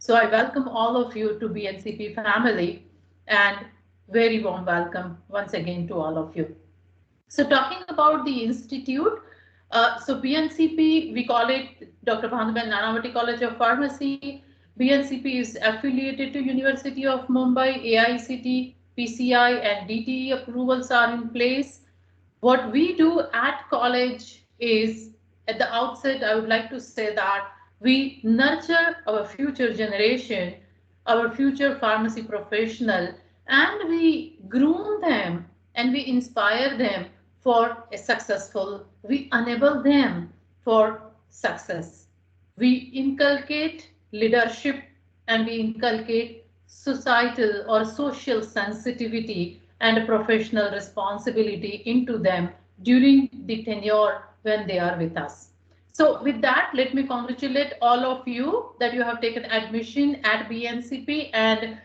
So I welcome all of you to BNCP family and very warm welcome once again to all of you. So talking about the institute, so BNCP, we call it Dr. Bhanuben Nanavati College of Pharmacy. BNCP is affiliated to University of Mumbai, AICT, PCI and DTE approvals are in place. What we do at college is, at the outset, I would like to say that we nurture our future generation, our future pharmacy professional, and we groom them and we inspire them for a successful, we enable them for success. We inculcate leadership and we inculcate societal or social sensitivity and professional responsibility into them during the tenure when they are with us. So with that, let me congratulate all of you that you have taken admission at BNCP and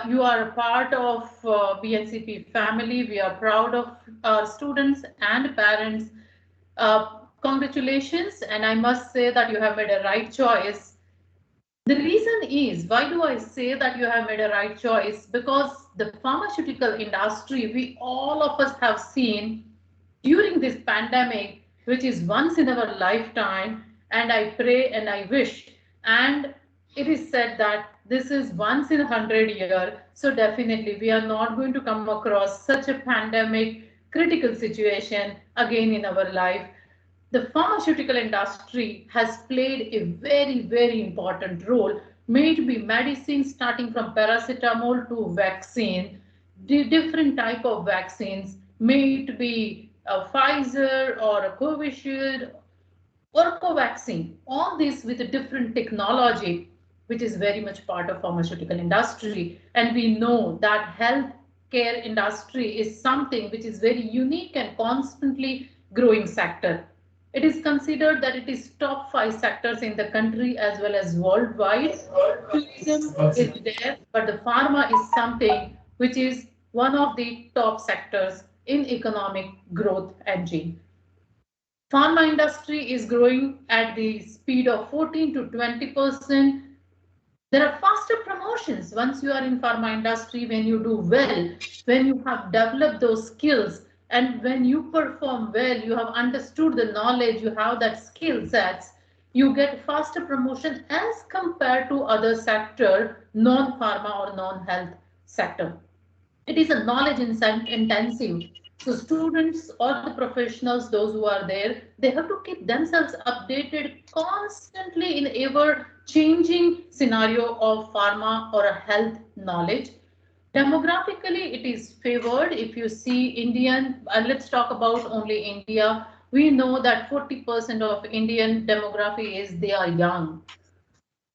you are a part of BNCP family. We are proud of our students and parents. Congratulations, and I must say that you have made a right choice. The reason is, why do I say that you have made a right choice? Because the pharmaceutical industry, we all of us have seen during this pandemic, which is once in our lifetime, and I pray and I wish, and it is said that this is once in 100 year, so definitely we are not going to come across such a pandemic critical situation again in our life. The pharmaceutical industry has played a very, very important role, may it be medicine starting from paracetamol to vaccine, the different type of vaccines, may it be a Pfizer or a Covishield or Covaxin, all this with a different technology, which is very much part of pharmaceutical industry. And we know that healthcare industry is something which is very unique and constantly growing sector. It is considered that it is top 5 sectors in the country as well as worldwide. Tourism is there, but the pharma is something which is one of the top sectors in economic growth engine. Pharma industry is growing at the speed of 14 to 20%. There are faster promotions once you are in pharma industry when you do well, when you have developed those skills, and when you perform well, you have understood the knowledge, you have that skill sets, you get faster promotion as compared to other sector, non-pharma or non-health sector. It is a knowledge intensive. So students or the professionals, those who are there, they have to keep themselves updated constantly in ever changing scenario of pharma or a health knowledge. Demographically, it is favored. If you see Indian, let's talk about only India. We know that 40% of Indian demography is they are young.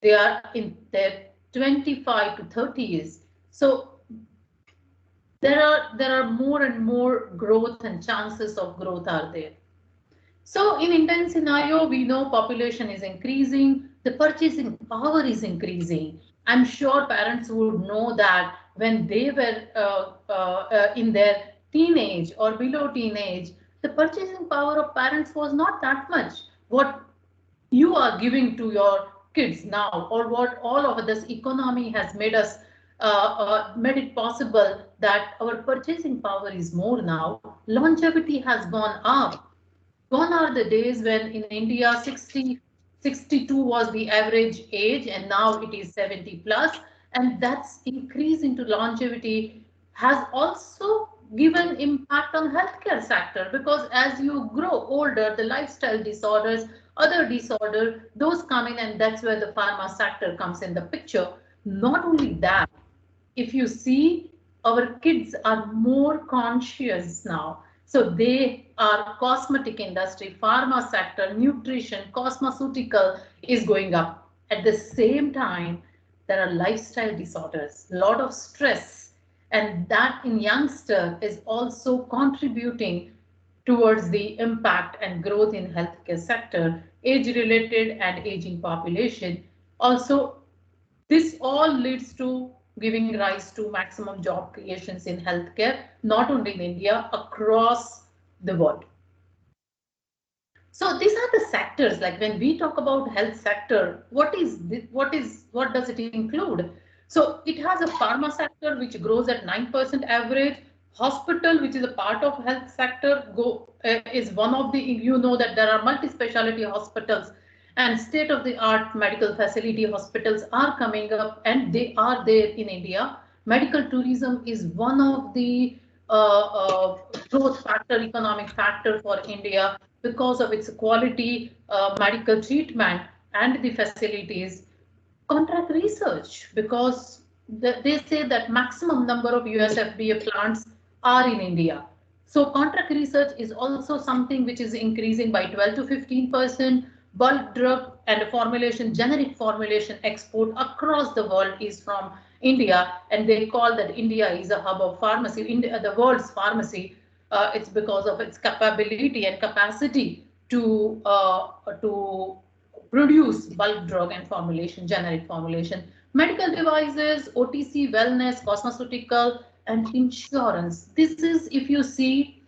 They are in their 25 to 30s. So there are more and more growth and chances of growth are there. So in Indian scenario, we know population is increasing, the purchasing power is increasing. I'm sure parents would know that when they were in their teenage or below teenage, the purchasing power of parents was not that much. What you are giving to your kids now, or what all of this economy has made it possible that our purchasing power is more now. Longevity has gone up. Gone are the days when in India 60, 62 was the average age and now it is 70 plus. And that's increase into longevity has also given impact on healthcare sector, because as you grow older, the lifestyle disorders, other disorder, those come in, and that's where the pharma sector comes in the picture. Not only that, if you see, our kids are more conscious now, so they are cosmetic industry, pharma sector, nutrition, cosmeceutical is going up. At the same time, there are lifestyle disorders, a lot of stress, and that in youngster is also contributing towards the impact and growth in healthcare sector, age related and aging population. Also, this all leads to giving rise to maximum job creations in healthcare, not only in India, across the world. So these are the sectors. Like when we talk about health sector, what does it include? So it has a pharma sector which grows at 9% average. Hospital, which is a part of health sector, is one of the, you know that there are multi-specialty hospitals and state-of-the-art medical facility hospitals are coming up and they are there in India. Medical tourism is one of the growth factor, economic factor for India because of its quality medical treatment and the facilities. Contract research, because they say that maximum number of US FDA plants are in India. So contract research is also something which is increasing by 12 to 15%. Bulk drug and formulation, generic formulation export across the world is from India, and they call that India is a hub of pharmacy, India, the world's pharmacy. It's because of its capability and capacity to produce bulk drug and formulation, generic formulation, medical devices, OTC, wellness, cosmeceutical, and insurance. This is, if you see,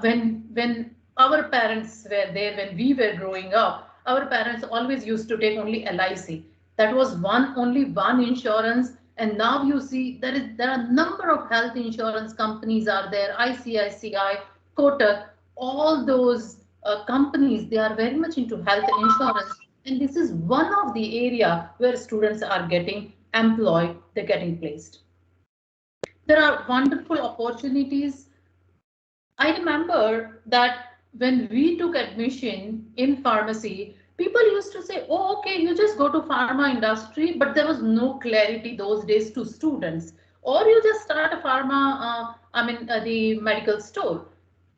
when our parents were there, when we were growing up, our parents always used to take only LIC. That was only one insurance. And now you see there are a number of health insurance companies are there, ICICI, Kotak, all those companies, they are very much into health insurance. And this is one of the area where students are getting employed, they're getting placed. There are wonderful opportunities. I remember that when we took admission in pharmacy, people used to say, oh, okay, you just go to pharma industry, but there was no clarity those days to students. Or you just start a pharma, the medical store.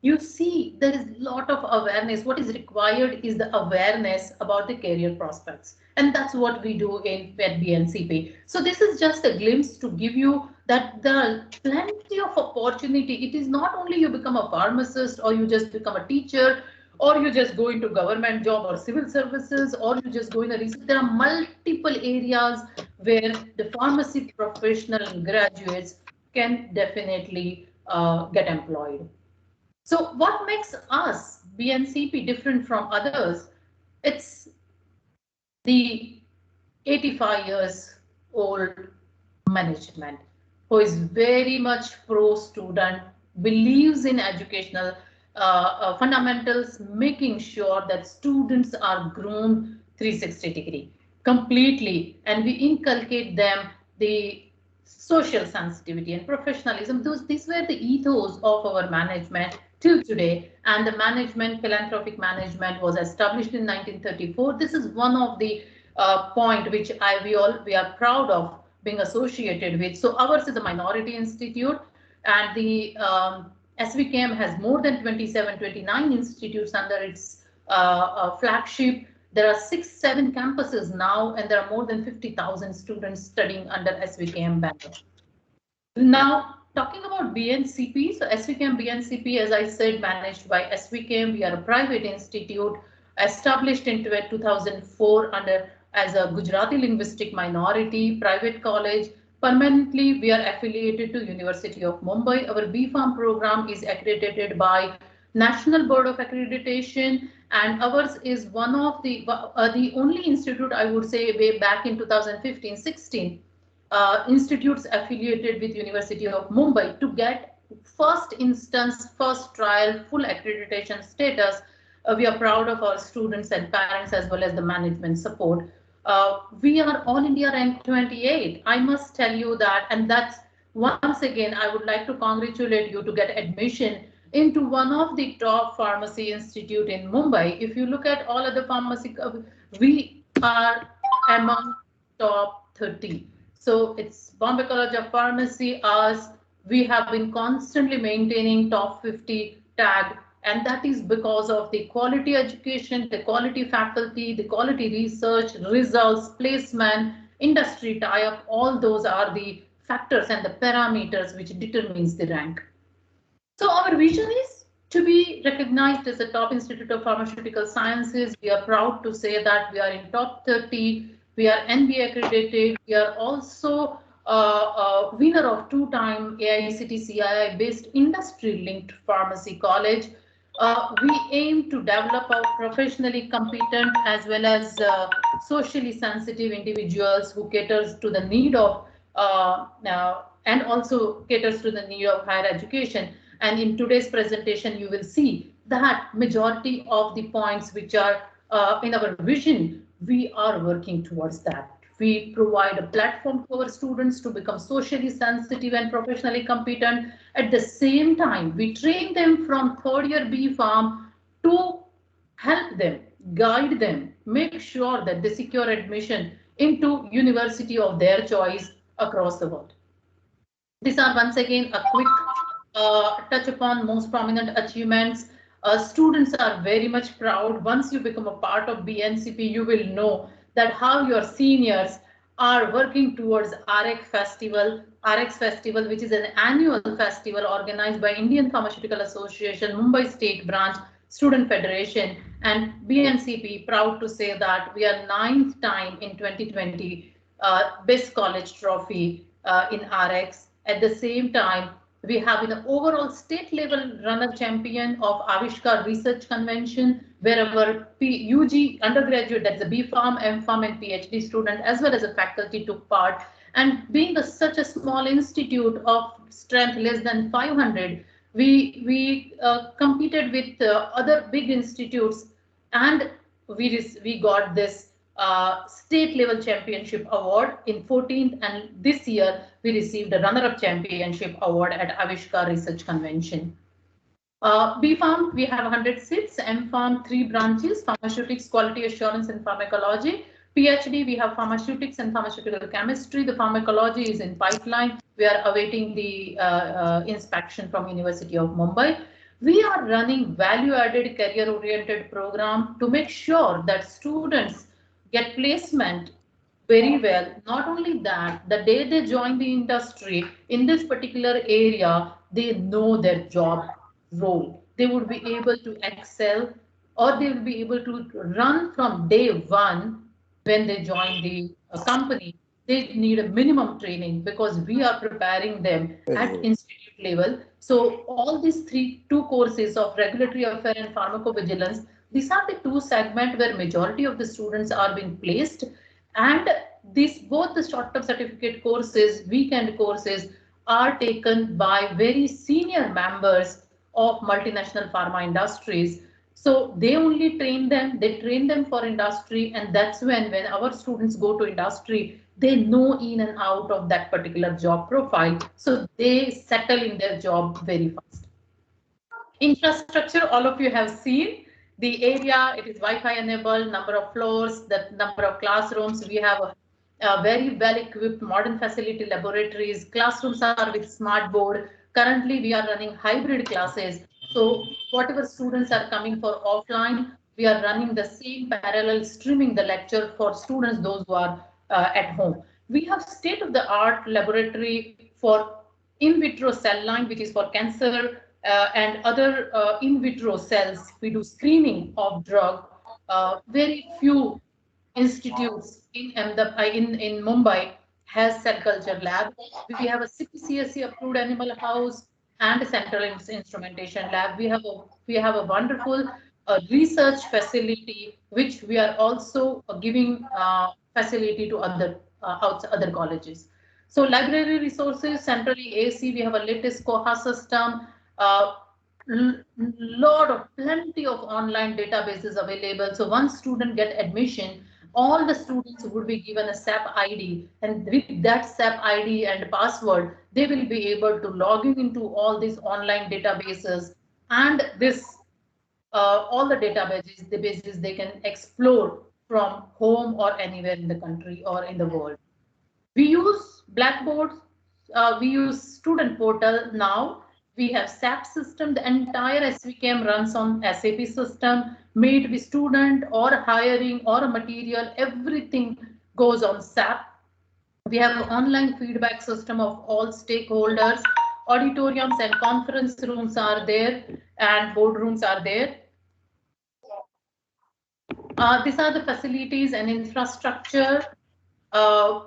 You see, there is a lot of awareness. What is required is the awareness about the career prospects. And that's what we do in PEDB and CP. So this is just a glimpse to give you that there are plenty of opportunity. It is not only you become a pharmacist or you just become a teacher or you just go into government job or civil services or you just go in a research. There are multiple areas where the pharmacy professional and graduates can definitely get employed. So what makes us BNCP different from others? It's the 85 years old management who is very much pro student, believes in educational fundamentals, making sure that students are groomed 360-degree completely, and we inculcate them the social sensitivity and professionalism. These were the ethos of our management till today, and the management, philanthropic management, was established in 1934. This is one of the point which we are proud of being associated with. So ours is a minority institute, and the SVKM has more than 27, 29 institutes under its flagship. There are 6, 7 campuses now, and there are more than 50,000 students studying under SVKM banner. Now, talking about BNCP, so SVKM BNCP, as I said, managed by SVKM. We are a private institute established in 2004 under as a Gujarati linguistic minority private college. Permanently, we are affiliated to University of Mumbai. Our BPharm program is accredited by National Board of Accreditation, and ours is one of the only institute, I would say, way back in 2015-16. Institutes affiliated with University of Mumbai to get first instance, first trial, full accreditation status. We are proud of our students and parents as well as the management support. We are All India ranked 28. I must tell you that, and that's once again, I would like to congratulate you to get admission into one of the top pharmacy institute in Mumbai. If you look at all other pharmacy, we are among top 30. So it's Bombay College of Pharmacy, us. We have been constantly maintaining top 50 tag, and that is because of the quality education, the quality faculty, the quality research, results, placement, industry tie-up. All those are the factors and the parameters which determines the rank. So our vision is to be recognized as a top institute of pharmaceutical sciences. We are proud to say that we are in top 30. We are NBA accredited. We are also winner of 2-time AICTE CII based industry linked pharmacy college. We aim to develop our professionally competent as well as socially sensitive individuals who caters to the need of and also caters to the need of higher education. And in today's presentation, you will see that majority of the points which are in our vision, we are working towards that. We provide a platform to our students to become socially sensitive and professionally competent. At the same time, we train them from third year B Farm to help them, guide them, make sure that they secure admission into university of their choice across the world. These are once again a quick touch upon most prominent achievements. Students are very much proud. Once you become a part of BNCP, you will know that how your seniors are working towards RX Festival, which is an annual festival organized by Indian Pharmaceutical Association, Mumbai State Branch, Student Federation, and BNCP. Proud to say that we are ninth time in 2020 Best College Trophy in RX. At the same time, we have been an overall state level runner champion of Avishkar Research Convention, where our UG undergraduate, that's a B Farm, M Farm, and PhD student, as well as a faculty took part. And being such a small institute of strength less than 500, we competed with other big institutes, and we got this state level championship award in 14th, and this year we received a runner-up championship award at Avishkar Research Convention. B Farm, we have 100 seats. M Farm, 3 branches: pharmaceutics, quality assurance, and pharmacology. PhD, we have pharmaceutics and pharmaceutical chemistry. The pharmacology is in pipeline. We are awaiting the inspection from University of Mumbai. We are running value-added career-oriented program to make sure that students get placement very well. Not only that, the day they join the industry in this particular area, they know their job role. They would be able to excel, or they will be able to run from day one when they join the company. They need a minimum training because we are preparing them at institute level. So all these two courses of regulatory affair and pharmacovigilance, these are the two segments where majority of the students are being placed. And these both the short-term certificate courses, weekend courses, are taken by very senior members of multinational pharma industries. So they only train them, they train them for industry, and that's when our students go to industry, they know in and out of that particular job profile. So they settle in their job very fast. Infrastructure, all of you have seen. The area, it is Wi-Fi enabled, number of floors, the number of classrooms. We have a very well equipped modern facility laboratories. Classrooms are with smart board. Currently, we are running hybrid classes. So whatever students are coming for offline, we are running the same parallel streaming the lecture for students, those who are at home. We have state-of-the-art laboratory for in vitro cell line, which is for cancer and other in vitro cells. We do screening of drug. Very few institutes in Mumbai has cell culture lab. We have a CPCSE approved animal house and a central instrumentation lab. We have a wonderful research facility, which we are also giving facility to other colleges. So library resources, centrally AC, we have a latest Koha system, uh, plenty of online databases available. So once student get admission, all the students would be given a SAP ID, and with that SAP ID and password, they will be able to log in into all these online databases, and this all the databases, the bases they can explore from home or anywhere in the country or in the world. We use Blackboard, we use student portal now. We have SAP system, the entire SVKM runs on SAP system, made with student or hiring or a material, everything goes on SAP. We have an online feedback system of all stakeholders. Auditoriums and conference rooms are there, and boardrooms are there. These are the facilities and infrastructure. Uh,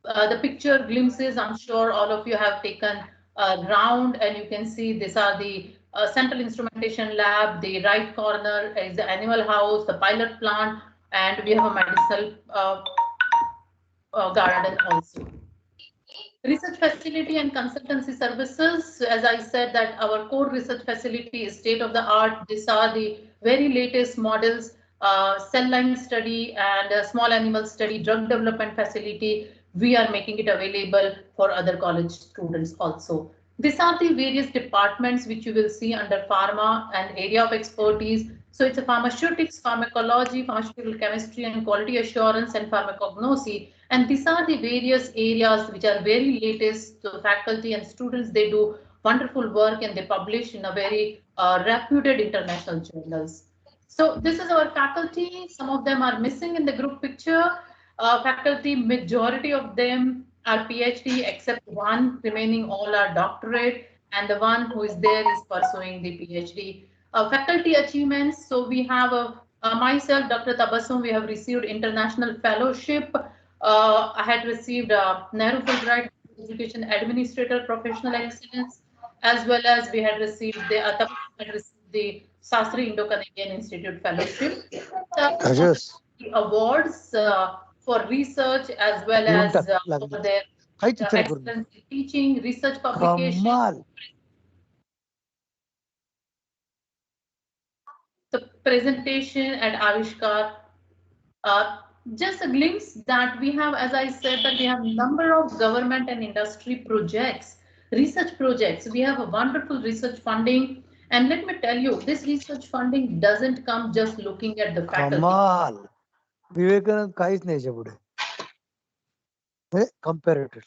the picture glimpses, I'm sure all of you have taken a round, and you can see these are the central instrumentation lab. The right corner is the animal house, the pilot plant, and we have a medicinal garden also. Research facility and consultancy services. As I said, that our core research facility is state of the art. These are the very latest models, cell line study and small animal study, drug development facility. We are making it available for other college students also. These are the various departments which you will see under pharma and area of expertise. So it's a pharmaceutics, pharmacology, pharmaceutical chemistry and quality assurance and pharmacognosy. And these are the various areas which are very latest to faculty and students. They do wonderful work and they publish in a very reputed international journals. So this is our faculty. Some of them are missing in the group picture. Faculty, majority of them are PhD except one, remaining all are doctorate, and the one who is there is pursuing the PhD. Faculty achievements. So we have myself, Dr. Tabassum, we have received international fellowship. I had received Nehru Fulbright Education Administrator Professional Excellence, as well as we had received the Sastri Indo-Canadian Institute Fellowship. The awards for research as well as for their excellence in teaching, research publication. The presentation at Avishkar. Just a glimpse that we have, as I said, that we have a number of government and industry projects, research projects. We have a wonderful research funding. And let me tell you, this research funding doesn't come just looking at the faculty. Vivekanand काहीच नाही याच्या पुढे comparatively.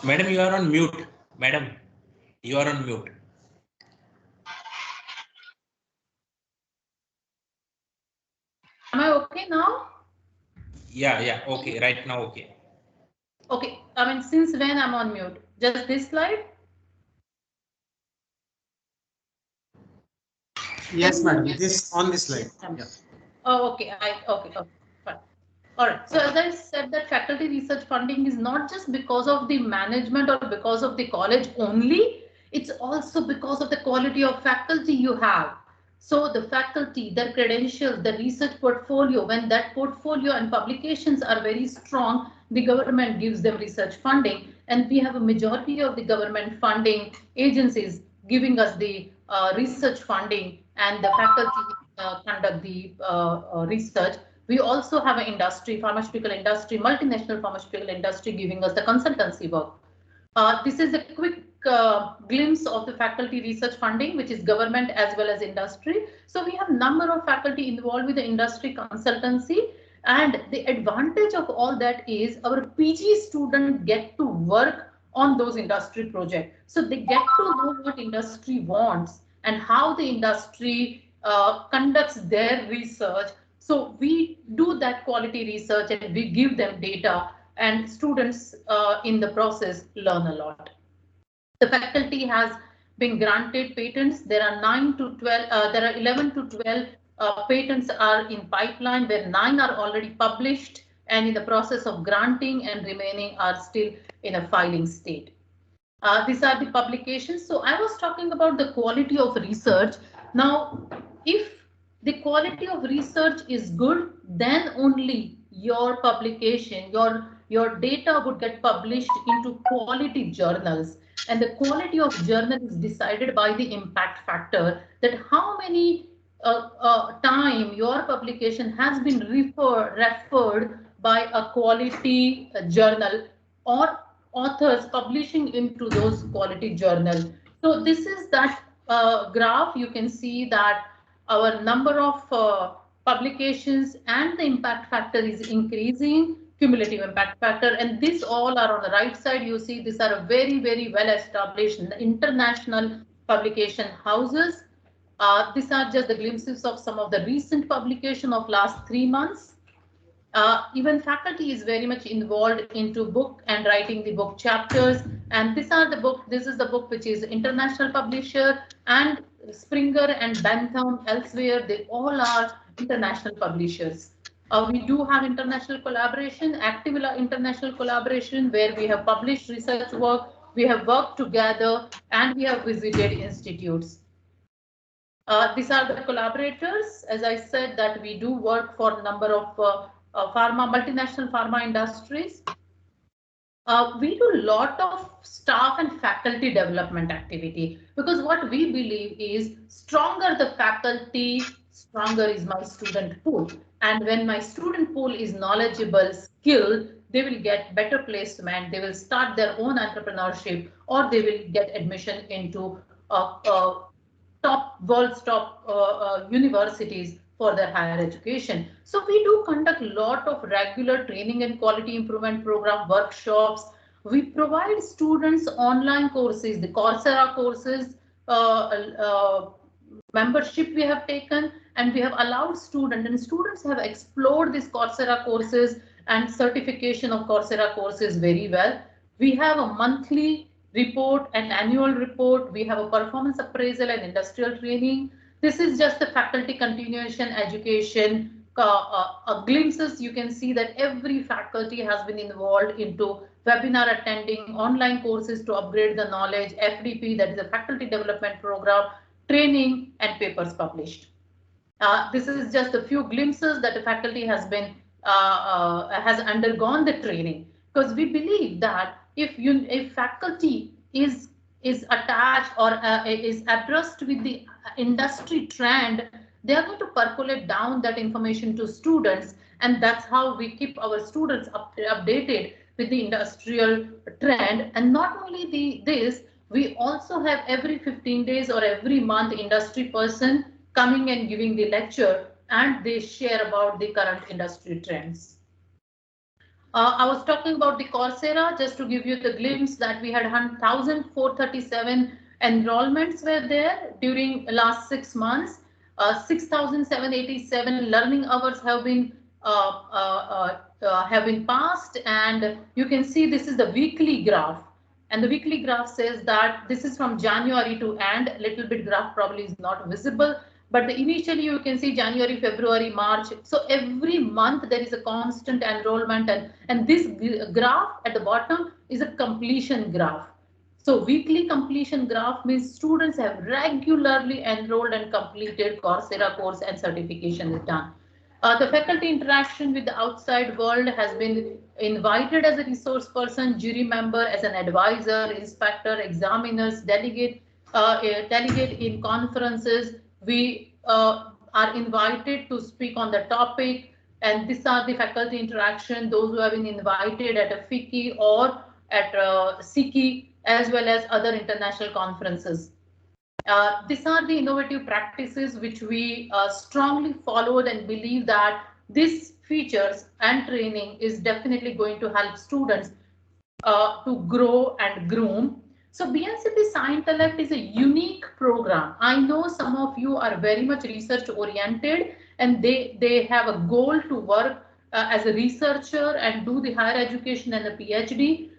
Madam, you are on mute. Madam, you are on mute. Am I okay now? Yeah, okay. Right now, okay. Okay, I mean, since when I'm on mute? Just this slide? Yes, madam. On this slide. Yeah. Oh, okay. Okay, fine. All right. So as I said, that faculty research funding is not just because of the management or because of the college only. It's also because of the quality of faculty you have. So the faculty, their credentials, the research portfolio, when that portfolio and publications are very strong, the government gives them research funding. And we have a majority of the government funding agencies giving us the research funding, and the faculty conduct the research. We also have an industry, pharmaceutical industry, multinational pharmaceutical industry giving us the consultancy work. This is a quick glimpse of the faculty research funding, which is government as well as industry. So we have number of faculty involved with the industry consultancy, and the advantage of all that is our PG students get to work on those industry projects. So they get to know what industry wants and how the industry conducts their research. So we do that quality research and we give them data, and students in the process learn a lot. The faculty has been granted patents. There are 9 to 12, there are 11 to 12 patents are in pipeline, where 9 are already published and in the process of granting, and remaining are still in a filing state. These are the publications. So I was talking about the quality of research. Now, if the quality of research is good, then only your publication, your data would get published into quality journals. And the quality of journal is decided by the impact factor, that how many time your publication has been referred by a quality journal, or authors publishing into those quality journals. So this is that graph. You can see that our number of publications and the impact factor is increasing, cumulative impact factor, and these all are on the right side. You see these are a very, very well established international publication houses. These are just the glimpses of some of the recent publication of last 3 months. Even faculty is very much involved into book and writing the book chapters. And these are the book. This is the book which is international publisher, and Springer and Bentham elsewhere. They all are international publishers. We do have international collaboration, active international collaboration, where we have published research work, we have worked together, and we have visited institutes. These are the collaborators. As I said, that we do work for a number of multinational pharma industries. We do a lot of staff and faculty development activity, because what we believe is stronger the faculty, stronger is my student pool. And when my student pool is knowledgeable, skilled, they will get better placement, they will start their own entrepreneurship, or they will get admission into world's top universities for their higher education. So we do conduct a lot of regular training and quality improvement program workshops. We provide students online courses, the Coursera courses, membership we have taken, and we have allowed students, and students have explored these Coursera courses and certification of Coursera courses very well. We have a monthly report and annual report. We have a performance appraisal and industrial training. This is just the faculty continuation education glimpses. You can see that every faculty has been involved into webinar attending, online courses to upgrade the knowledge, FDP, that is a faculty development program, training, and papers published. This is just a few glimpses that the faculty has been has undergone the training, because we believe that if faculty is attached or is abreast with the industry trend, they are going to percolate down that information to students, and that's how we keep our students updated with the industrial trend. And not only this, we also have every 15 days or every month industry person coming and giving the lecture, and they share about the current industry trends. I was talking about the Coursera, just to give you the glimpse that we had 1,437 enrollments were there during last 6 months. 6,787 learning hours have been passed, and you can see this is the weekly graph. And the weekly graph says that this is from January to end. Little bit graph probably is not visible, but initially you can see January, February, March. So every month there is a constant enrollment, and this graph at the bottom is a completion graph. So weekly completion graph means students have regularly enrolled and completed Coursera course, and certification is done. The faculty interaction with the outside world has been invited as a resource person, jury member, as an advisor, inspector, examiners, delegate in conferences. We are invited to speak on the topic, and these are the faculty interaction, those who have been invited at a FICCI or at SICCI, as well as other international conferences. These are the innovative practices which we strongly followed, and believe that these features and training is definitely going to help students to grow and groom. So BNCP Scientellect is a unique program. I know some of you are very much research oriented, and they have a goal to work as a researcher and do the higher education and the PhD.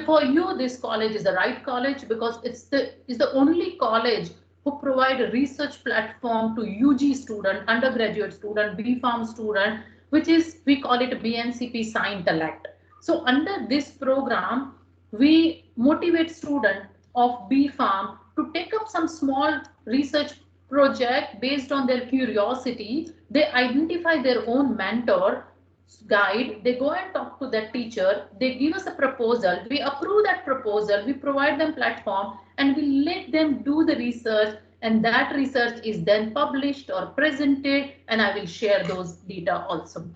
For you, this college is the right college, because it's the only college who provide a research platform to UG student, undergraduate student, B.Pharm student, which is, we call it BNCP Scientellect. So under this program, we motivate students of B.Pharm to take up some small research project based on their curiosity. They identify their own mentor, guide, they go and talk to that teacher, they give us a proposal, we approve that proposal, we provide them platform, and we let them do the research, and that research is then published or presented, and I will share those data also.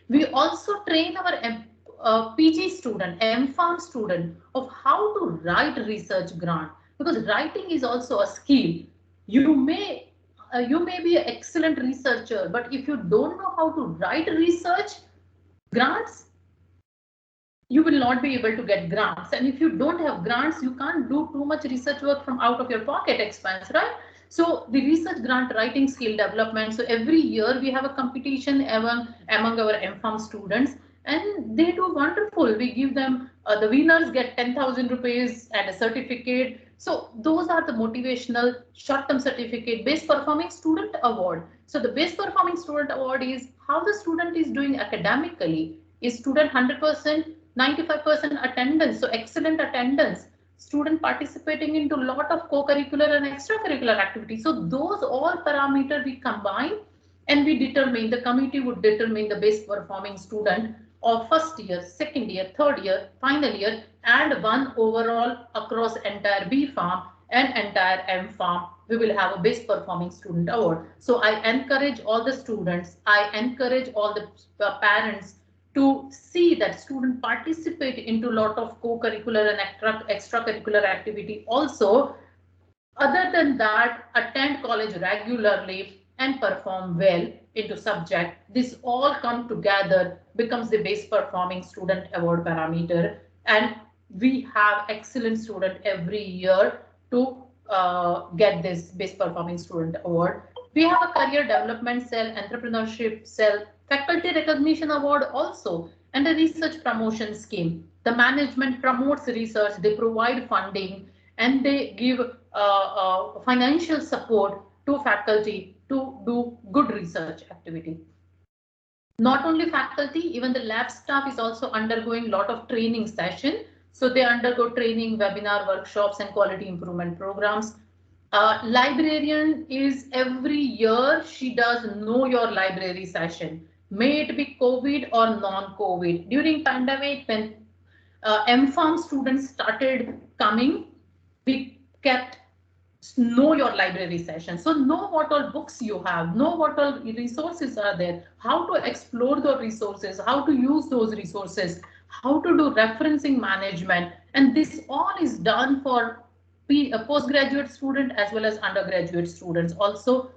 We also train our PG student, M.Pharm student, of how to write research grant, because writing is also a skill. You may be an excellent researcher, but if you don't know how to write research grants, you will not be able to get grants. And if you don't have grants, you can't do too much research work from out of your pocket expense, right? So the research grant writing skill development. So every year we have a competition among our MPharm students, and they do wonderful. We give them the winners get 10,000 rupees and a certificate. So those are the motivational short-term certificate based performing student award. So the best performing student award is how the student is doing academically. Is student 100%, 95% attendance, so excellent attendance, student participating into a lot of co-curricular and extracurricular activities. So those all parameters we combine and we determine, the committee would determine the best performing student of first year, second year, third year, final year, and one overall across entire BPharm and entire MPharm. We will have a best performing student award. So I encourage all the students, I encourage all the parents to see that student participate into a lot of co-curricular and extracurricular activity. Also, other than that, attend college regularly and perform well into subject. This all come together becomes the best performing student award parameter, and we have excellent student every year to get this best performing student award. We have a career development cell, entrepreneurship cell, faculty recognition award also, and a research promotion scheme. The management promotes research, they provide funding, and they give financial support to faculty to do good research activity. Not only faculty, even the lab staff is also undergoing a lot of training session. So they undergo training, webinar, workshops, and quality improvement programs. Librarian is every year she does know your library session, may it be COVID or non-COVID. During pandemic, when MPharm students started coming, we kept know your library session. So know what all books you have, know what all resources are there, how to explore the resources, how to use those resources, how to do referencing management. And this all is done for postgraduate student as well as undergraduate students. Also,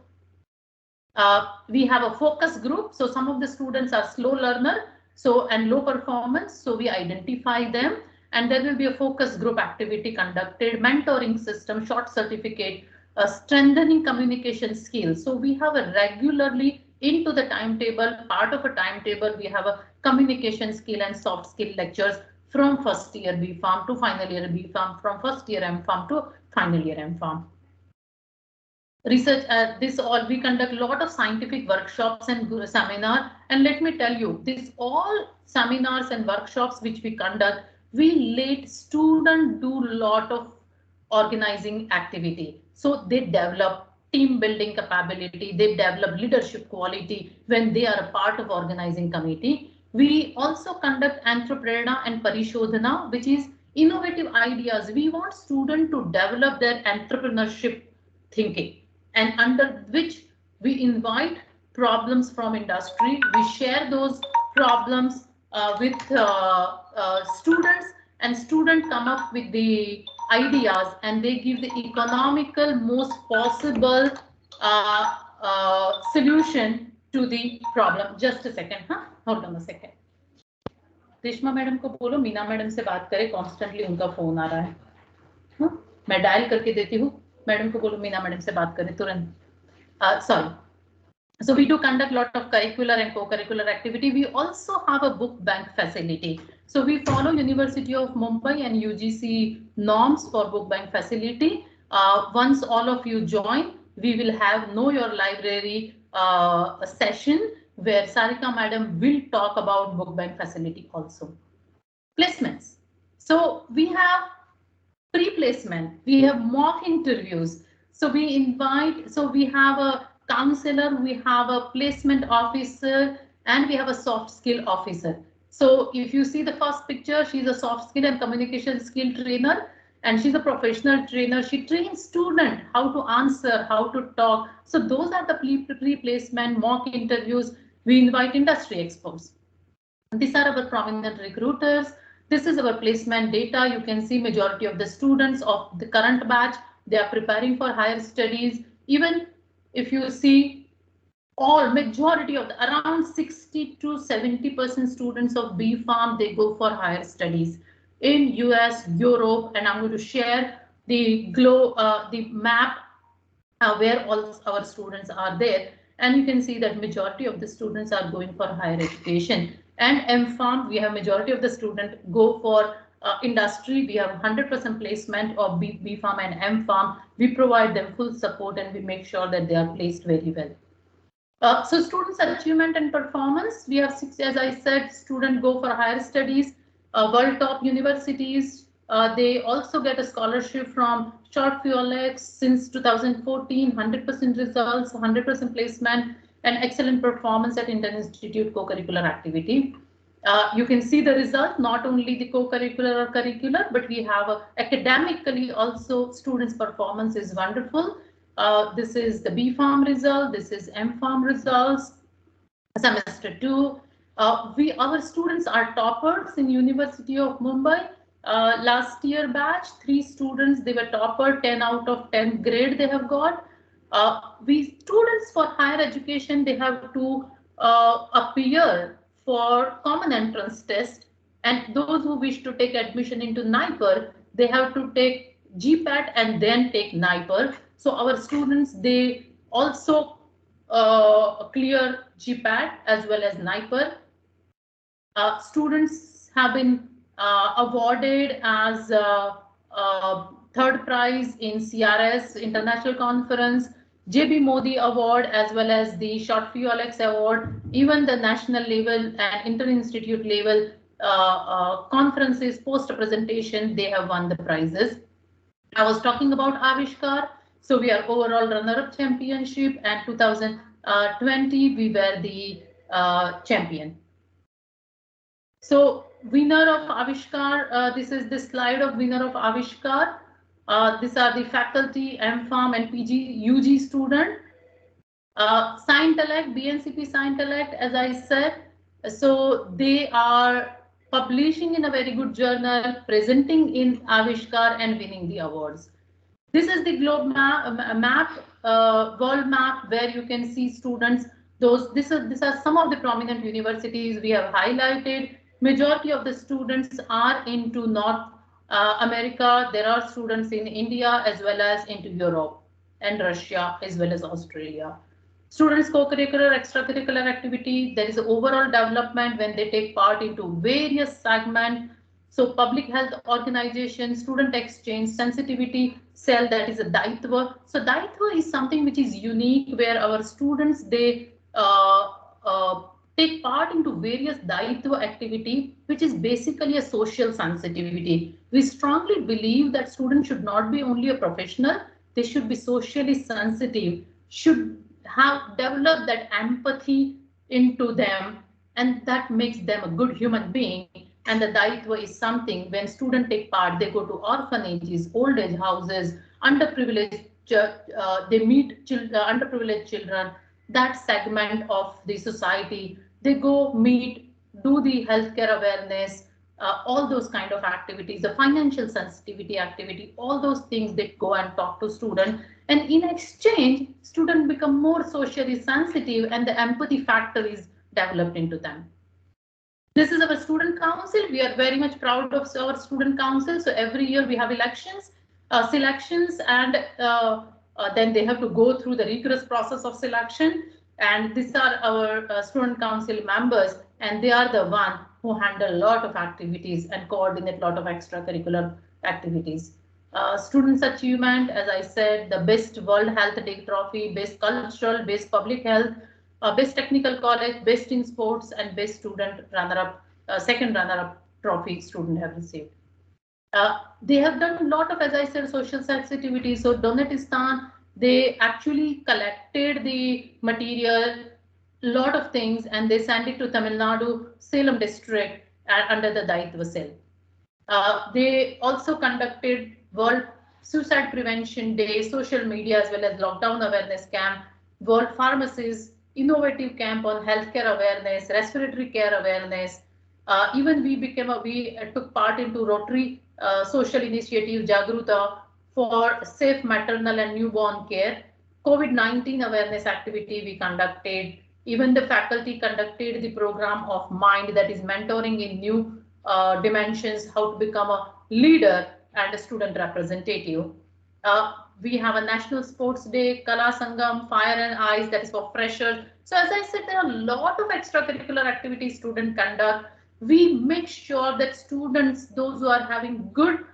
we have a focus group. So some of the students are slow learner, so and low performance. So we identify them, and there will be a focus group activity conducted, mentoring system, short certificate, strengthening communication skills. So we have a regularly into the timetable, part of a timetable, we have a communication skill and soft skill lectures from first year BPharm to final year BPharm, from first year MPharm to final year MPharm. Research this all we conduct a lot of scientific workshops and seminar, and let me tell you, this all seminars and workshops which we conduct, we let students do a lot of organizing activity. So they develop team building capability, they develop leadership quality when they are a part of organizing committee. We also conduct Entrepreneur and Parishodhana, which is innovative ideas. We want students to develop their entrepreneurship thinking, and under which we invite problems from industry. We share those problems with students, and students come up with the ideas, and they give the economical most possible solution to the problem. Just a second, huh? Hold on a second. Reshma madam को बोलो Meena madam से बात करें, constantly उनका phone आ रहा है. हाँ? मैं डायल करके देती हूँ, मैडम को बोलो मीना मैडम से बात करें तुरंत. Sorry. So we do conduct a lot of curricular and co-curricular activity. We also have a book bank facility. So we follow University of Mumbai and UGC norms for book bank facility. Once all of you join, we will have Know Your Library session where Sarika madam will talk about book bank facility also. Placements. So we have pre-placement, we have mock interviews. So we invite, so we have a counselor, we have a placement officer, and we have a soft skill officer. So if you see the first picture, she's a soft skill and communication skill trainer, and she's a professional trainer. She trains students how to answer, how to talk. So those are the pre-placement mock interviews. We invite industry experts. These are our prominent recruiters. This is our placement data. You can see majority of the students of the current batch, they are preparing for higher studies. Even if you see all majority of the around 60 to 70% students of BPharm, they go for higher studies in US, Europe, and I'm going to share the map where all our students are there. And you can see that majority of the students are going for higher education. And M-Pharm, we have majority of the students go for industry. We have 100% placement of B-Pharm and M-Pharm. We provide them full support and we make sure that they are placed very well. So students' achievement and performance, we have 6, as I said, students go for higher studies, world top universities. They also get a scholarship from Short Fuel since 2014, 100% results, 100% placement, and excellent performance at inter-institute co-curricular activity. You can see the result, not only the co-curricular or curricular, but we have academically also students' performance is wonderful. This is the B-Pharm result, this is M-Pharm results, semester 2. Our students are toppers in University of Mumbai. Last year batch, 3 students, they were topper, 10 out of 10 grade they have got. We students for higher education, they have to appear for common entrance test, and those who wish to take admission into NIPER, they have to take GPAT and then take NIPER. So our students, they also clear GPAT as well as NIPER. Students have been awarded as third prize in CRS International Conference, JB Modi Award, as well as the Short Fuel Award, even the national level and inter-institute level conferences, post presentation, they have won the prizes. I was talking about Avishkar. So we are overall runner-up championship, and 2020 we were the champion. So winner of Avishkar, this is the slide of winner of Avishkar. These are the faculty, M-Pharm and PG, UG student. Scientellect, BNCP Scientellect, as I said, so they are publishing in a very good journal, presenting in Avishkar and winning the awards. This is the globe map, world map, where you can see students. These are some of the prominent universities we have highlighted. Majority of the students are into North America. There are students in India as well as into Europe and Russia as well as Australia. Students co-curricular, extracurricular activity, there is overall development when they take part into various segments. So public health organization, student exchange, sensitivity cell, that is a Daitva. So Daitva is something which is unique, where our students, they take part into various Daitva activity, which is basically a social sensitivity. We strongly believe that students should not be only a professional, they should be socially sensitive, should have developed that empathy into them, and that makes them a good human being. And the Daitva is something, when students take part, they go to orphanages, old age houses, underprivileged, they meet underprivileged children, that segment of the society. They go meet, do the healthcare awareness, all those kind of activities, the financial sensitivity activity, all those things, they go and talk to students. And in exchange, students become more socially sensitive and the empathy factor is developed into them. This is our student council. We are very much proud of our student council. So every year we have elections, selections, and then they have to go through the rigorous process of selection. And these are our student council members, and they are the one who handle a lot of activities and coordinate a lot of extracurricular activities. Students' achievement, as I said, the best World Health Day trophy, best cultural, best public health, best technical college, best in sports, and best student runner-up, second runner-up trophy student have received. They have done a lot of, as I said, social sensitivity. So Donatistan, they actually collected the material, lot of things, and they sent it to Tamil Nadu, Salem district under the Daitva cell. They also conducted World Suicide Prevention Day, social media, as well as lockdown awareness camp, World Pharmacies innovative camp on healthcare awareness, respiratory care awareness. Even we took part into Rotary social initiative Jagruta for safe maternal and newborn care. COVID-19 awareness activity we conducted. Even the faculty conducted the program of MIND, that is mentoring in new dimensions, how to become a leader and a student representative. We have a National Sports Day, Kala Sangam, Fire and Ice, that is for freshers. So as I said, there are a lot of extracurricular activities students conduct. We make sure that students, those who are having good,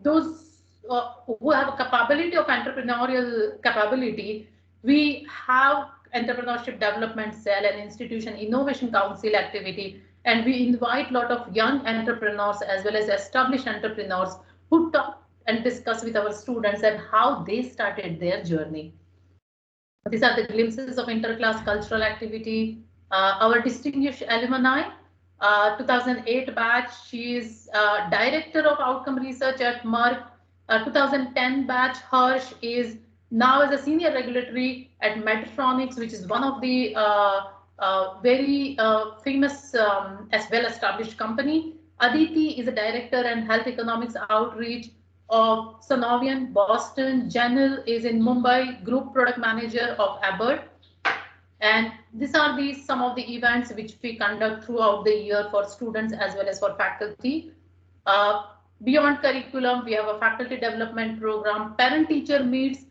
those who have a capability of entrepreneurial capability, we have entrepreneurship development cell and institution innovation council activity, and we invite a lot of young entrepreneurs as well as established entrepreneurs who talk and discuss with our students and how they started their journey. These are the glimpses of interclass cultural activity. Our distinguished alumni, 2008 batch, she is Director of Outcome Research at Merck. 2010 batch, Harsh is now as a Senior Regulatory at Medtronics, which is one of the very famous as well-established company. Aditi is a Director and Health Economics Outreach of Sanovian, Boston. Janil is in Mumbai, Group Product Manager of Abbott. And these are some of the events which we conduct throughout the year for students as well as for faculty. Beyond curriculum, we have a faculty development program, parent-teacher meets.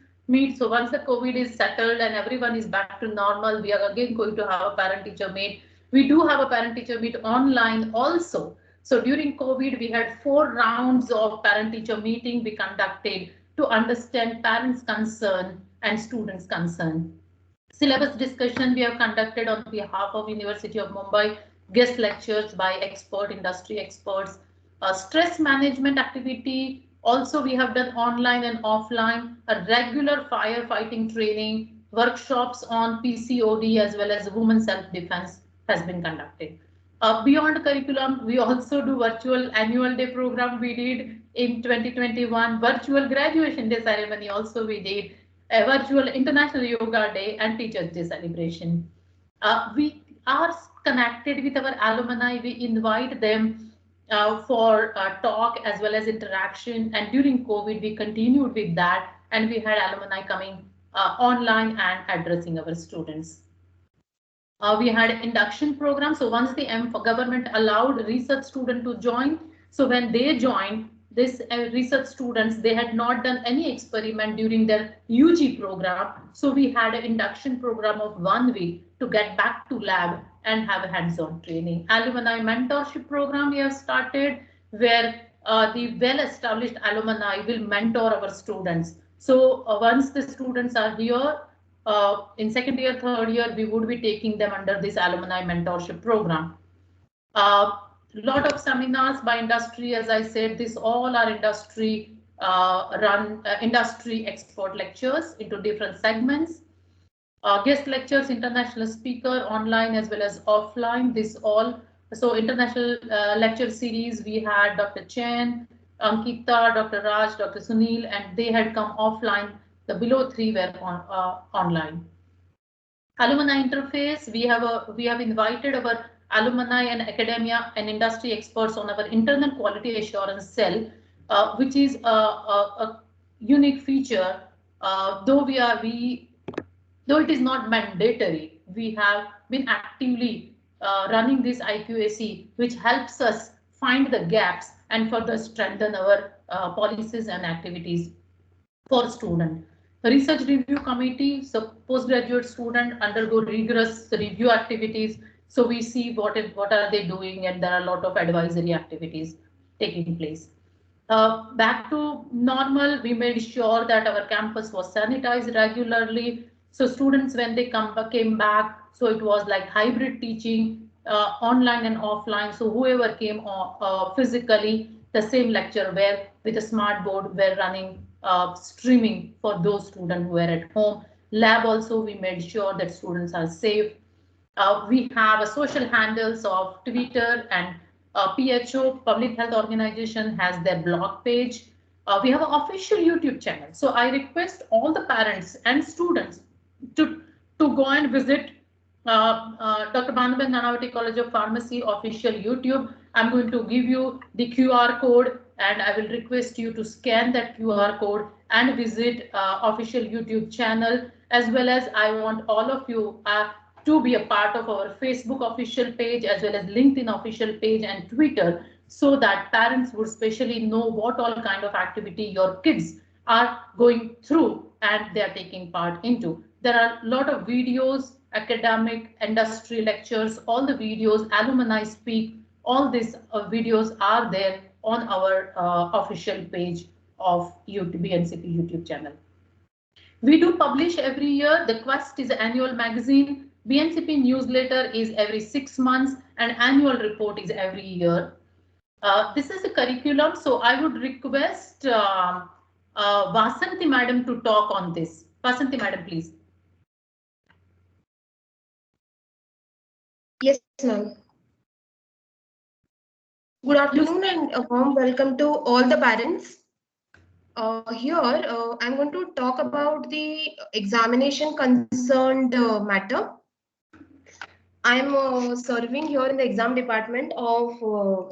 So once the COVID is settled and everyone is back to normal, we are again going to have a parent-teacher meet. We do have a parent-teacher meet online also. So during COVID, we had 4 rounds of parent-teacher meeting we conducted to understand parents' concern and students' concern. Syllabus discussion we have conducted on behalf of University of Mumbai, guest lectures by industry experts. Stress management activity, also we have done online and offline, a regular firefighting training, workshops on PCOD as well as women self-defense has been conducted. Beyond curriculum, we also do virtual annual day program we did in 2021, virtual graduation day ceremony also we did, a virtual International Yoga Day and Teachers Day celebration. We are connected with our alumni, we invite them for talk as well as interaction, and during COVID we continued with that and we had alumni coming online and addressing our students. We had an induction program. So once the government allowed research student to join, so when they joined, this research students, they had not done any experiment during their UG program. So we had an induction program of 1 week to get back to lab and have a hands-on training. Alumni mentorship program we have started, where the well-established alumni will mentor our students. So once the students are here, in second year, third year, we would be taking them under this alumni mentorship program. Lot of seminars by industry, as I said, this all are industry run industry expert lectures into different segments. Guest lectures, international speaker, online as well as offline. This all, so international lecture series, we had Dr. Chen, Ankita, Dr. Raj, Dr. Sunil, and they had come offline. The below 3 were online. Alumni interface, we have invited our alumni and academia and industry experts on our internal quality assurance cell, which is a unique feature. Though it is not mandatory, we have been actively running this IQAC, which helps us find the gaps and further strengthen our policies and activities for student. Research review committee, so postgraduate student undergo rigorous review activities. So we see what are they doing, and there are a lot of advisory activities taking place. Back to normal, we made sure that our campus was sanitized regularly. So students, when they came back, so it was like hybrid teaching, online and offline. So whoever came physically, the same lecture where with a smart board we're running streaming for those students who were at home. Lab also, we made sure that students are safe. We have a social handles of Twitter, and PHO, Public Health Organization, has their blog page. We have an official YouTube channel. So I request all the parents and students to go and visit Dr. Bhanuben Nanavati College of Pharmacy official YouTube. I'm going to give you the QR code, and I will request you to scan that QR code and visit official YouTube channel, as well as I want all of you to be a part of our Facebook official page as well as LinkedIn official page and Twitter, so that parents would especially know what all kind of activity your kids are going through and they are taking part into. There are a lot of videos, academic, industry lectures, all the videos, alumni speak, all these videos are there on our official page of YouTube, BNCP YouTube channel. We do publish every year. The Quest is an annual magazine. BNCP newsletter is every 6 months and annual report is every year. This is a curriculum, so I would request Vasanthi madam to talk on this. Vasanthi madam, please. Yes, ma'am. Good afternoon and a warm welcome to all the parents. Here, I'm going to talk about the examination concerned matter. I'm serving here in the exam department of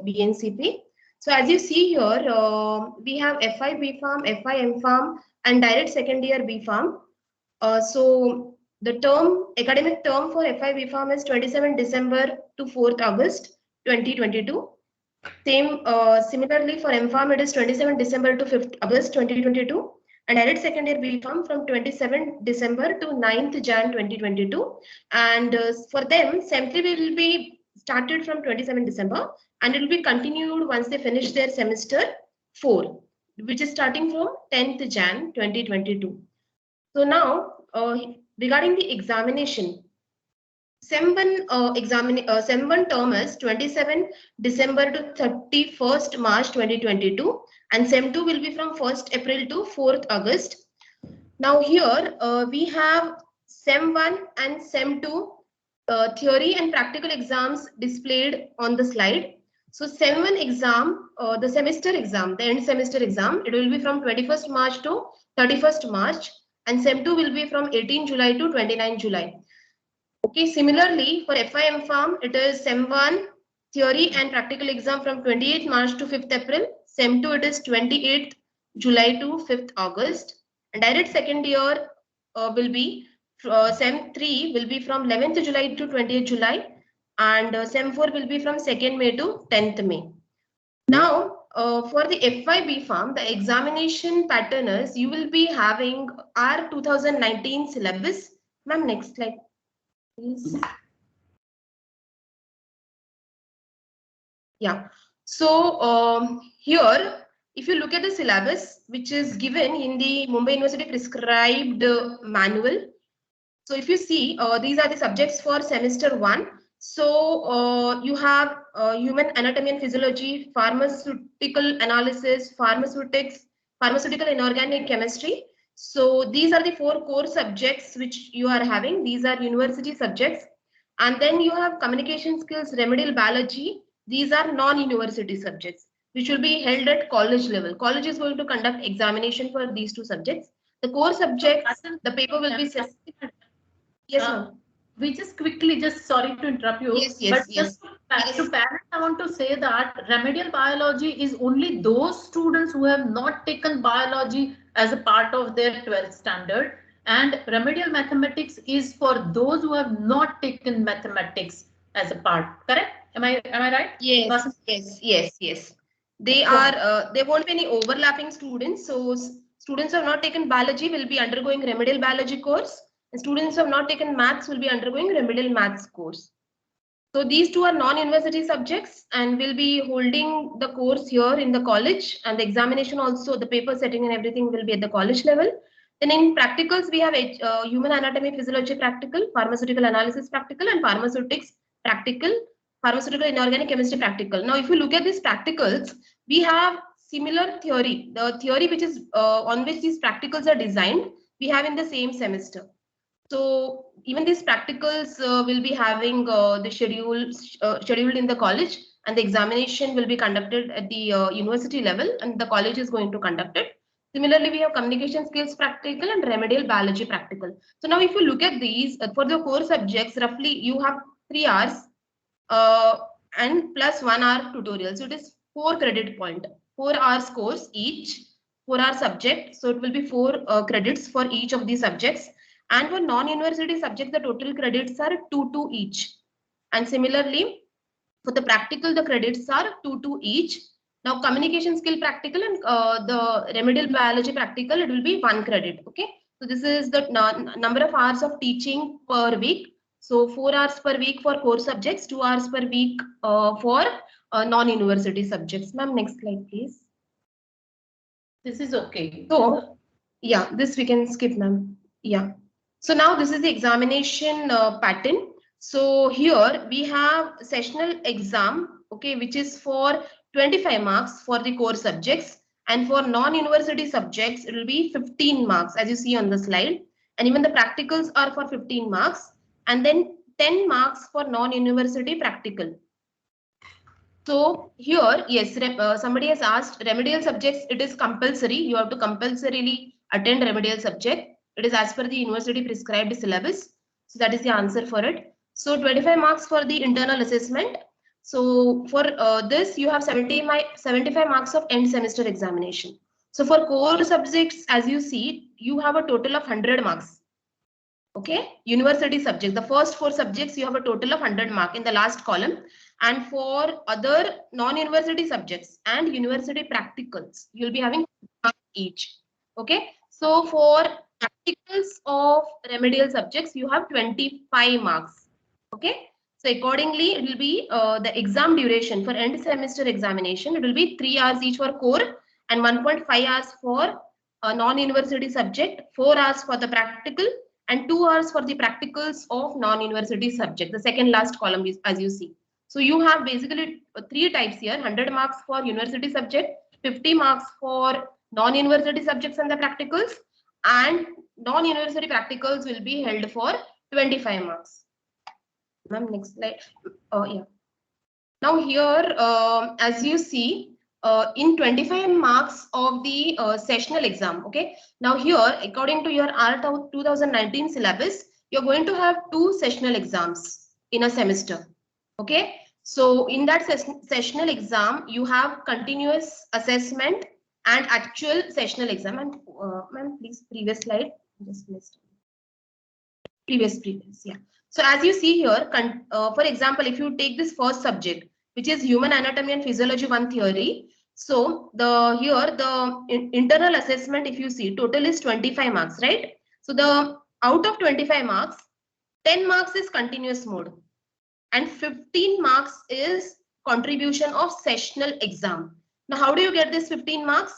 BNCP. So as you see here, we have FI B.Pharm, FI M.Pharm and direct second year B.Pharm. So the academic term for FI B.Pharm is 27 December to 4th August 2022. Similarly for M.Pharm, it is 27 December to 5th August 2022. And direct second year B.Pharm from 27 December to 9th Jan 2022. And for them, SEM3 will be started from 27 December and it will be continued once they finish their semester 4, which is starting from 10th Jan 2022. So now, regarding the examination, SEM1 SEM1 term is 27 December to 31st March 2022 and SEM2 will be from 1st April to 4th August. Now here we have SEM1 and SEM2 theory and practical exams displayed on the slide. So SEM1 exam, the semester exam, the end semester exam, it will be from 21st March to 31st March and SEM2 will be from 18 July to 29 July. Okay, similarly for FI M.Pharm, it is SEM1 theory and practical exam from 28th March to 5th April. SEM2 it is 28th July to 5th August. And direct second year will be SEM3 will be from 11th July to 20th July and SEM4 will be from 2nd May to 10th May. Now for the FI B.Pharm, the examination pattern is you will be having our 2019 syllabus. Ma'am, next slide. Please. Yeah, so here if you look at the syllabus which is given in the Mumbai University prescribed manual, so if you see these are the subjects for semester 1. So you have human anatomy and physiology, pharmaceutical analysis, pharmaceutical inorganic chemistry. So these are the 4 core subjects which you are having. These are university subjects. And then you have communication skills, remedial biology. These are non-university subjects which will be held at college level. College is going to conduct examination for these 2 subjects. The core subjects, the paper will be set. Yes, ma'am. We just quickly, sorry to interrupt you, yes, but yes. To parents, I want to say that remedial biology is only those students who have not taken biology as a part of their 12th standard, and remedial mathematics is for those who have not taken mathematics as a part. Correct? Am I right? Yes, yes. They are there won't be any overlapping students. So students who have not taken biology will be undergoing remedial biology course. And students who have not taken maths will be undergoing remedial maths course. So these 2 are non-university subjects and will be holding the course here in the college, and the examination also, the paper setting and everything will be at the college level. Then in practicals, we have human anatomy, physiology practical, pharmaceutical analysis practical, and pharmaceutics practical, pharmaceutical inorganic chemistry practical. Now, if you look at these practicals, we have similar theory. The theory which is on which these practicals are designed, we have in the same semester. So even these practicals will be having the scheduled in the college, and the examination will be conducted at the university level, and the college is going to conduct it. Similarly, we have communication skills practical and remedial biology practical. So now if you look at these, for the core subjects, roughly you have 3 hours and plus 1 hour tutorial. So it is 4 credit point, 4 hours course each, 4 hour subject. So it will be 4 credits for each of these subjects. And for non-university subjects, the total credits are 2 each. And similarly, for the practical, the credits are 2 each. Now communication skill practical and the remedial biology practical, it will be 1 credit. Okay. So this is the number of hours of teaching per week. So 4 hours per week for core subjects, 2 hours per week for non-university subjects. Ma'am, next slide, please. This is okay. So yeah, this we can skip, ma'am. Yeah. So now this is the examination pattern. So here we have sessional exam, okay, which is for 25 marks for the core subjects, and for non-university subjects it will be 15 marks as you see on the slide, and even the practicals are for 15 marks, and then 10 marks for non-university practical. So here, yes, somebody has asked remedial subjects, it is compulsory. You have to compulsorily attend remedial subject. It is as per the university prescribed syllabus. So that is the answer for it. So 25 marks for the internal assessment. So for this, you have 75 marks of end semester examination. So for core subjects, as you see, you have a total of 100 marks. Okay, university subjects, the first 4 subjects, you have a total of 100 mark in the last column. And for other non-university subjects and university practicals, you'll be having marks each. Okay, so for practicals of remedial subjects, you have 25 marks. Okay, so accordingly, it will be the exam duration for end semester examination. It will be 3 hours each for core and 1.5 hours for a non-university subject, 4 hours for the practical, and 2 hours for the practicals of non-university subject. The second last column is as you see. So you have basically 3 types here: 100 marks for university subject, 50 marks for non-university subjects and the practicals, and non-university practicals will be held for 25 marks. Ma'am, next slide. Yeah. Now here, as you see, in 25 marks of the sessional exam, okay. Now here, according to your R 2019 syllabus, you're going to have 2 sessional exams in a semester, okay. So in that sessional exam, you have continuous assessment and actual sessional exam. And ma'am, please, previous slide. Just missed. Previous, yeah. So as you see here, for example, if you take this first subject, which is human anatomy and physiology 1 theory. So the internal assessment, if you see, total is 25 marks, right? So the out of 25 marks, 10 marks is continuous mode and 15 marks is contribution of sessional exam. Now, how do you get this 15 marks?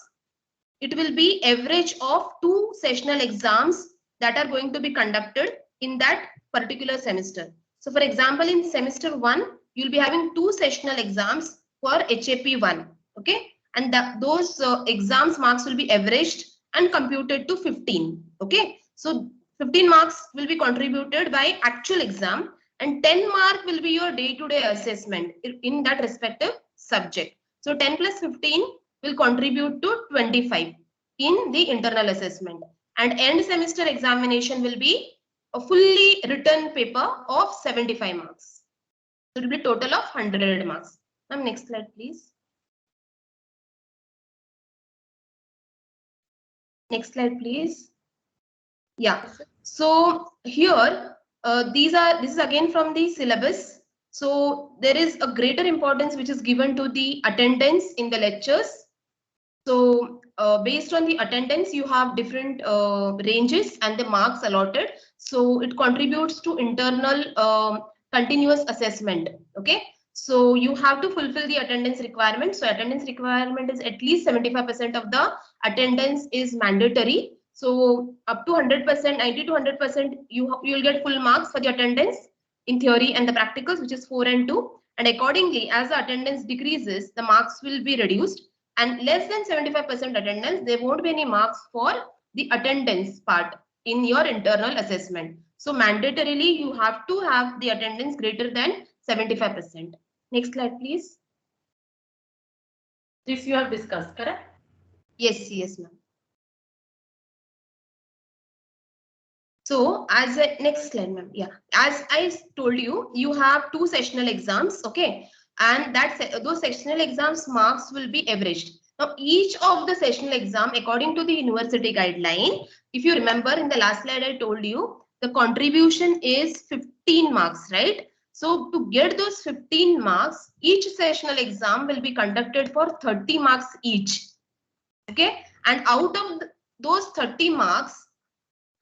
It will be average of 2 sessional exams that are going to be conducted in that particular semester. So for example, in semester 1, you'll be having 2 sessional exams for HAP 1, okay? And those exams marks will be averaged and computed to 15, okay? So 15 marks will be contributed by actual exam and 10 mark will be your day-to-day assessment in that respective subject. So 10 plus 15 will contribute to 25 in the internal assessment, and end semester examination will be a fully written paper of 75 marks. So it will be total of 100 marks. Ma'am, next slide, please. Next slide, please. Yeah. So here, this is again from the syllabus. So there is a greater importance which is given to the attendance in the lectures. So based on the attendance, you have different ranges and the marks allotted. So it contributes to internal continuous assessment. Okay. So you have to fulfill the attendance requirement. So attendance requirement is at least 75% of the attendance is mandatory. So up to 100%, 90 to 100%, you'll get full marks for the attendance in theory and the practicals, which is 4 and 2. And accordingly, as the attendance decreases, the marks will be reduced. And less than 75% attendance, there won't be any marks for the attendance part in your internal assessment. So mandatorily, you have to have the attendance greater than 75%. Next slide, please. This you have discussed, correct? Yes, ma'am. So as next slide, ma'am. Yeah, as I told you, you have 2 sessional exams, okay, and those sessional exams marks will be averaged. Now, each of the sessional exam, according to the university guideline, if you remember in the last slide, I told you the contribution is 15 marks, right? So to get those 15 marks, each sessional exam will be conducted for 30 marks each. Okay, and out of those 30 marks,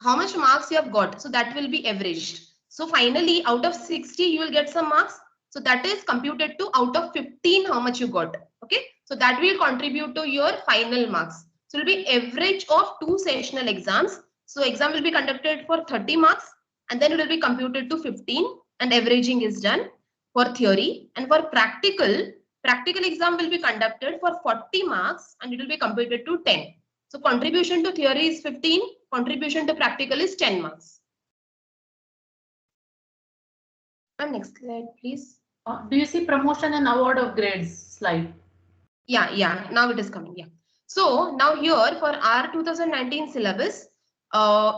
how much marks you have got? So that will be averaged. So finally, out of 60, you will get some marks. So that is computed to out of 15, how much you got. Okay, so that will contribute to your final marks. So it will be average of 2 sessional exams. So exam will be conducted for 30 marks and then it will be computed to 15 and averaging is done for theory. And for practical exam will be conducted for 40 marks and it will be computed to 10. So contribution to theory is 15, contribution to practical is 10 marks. And next slide, please. Do you see promotion and award of grades slide? Yeah, now it is coming. Yeah. So now here for our 2019 syllabus,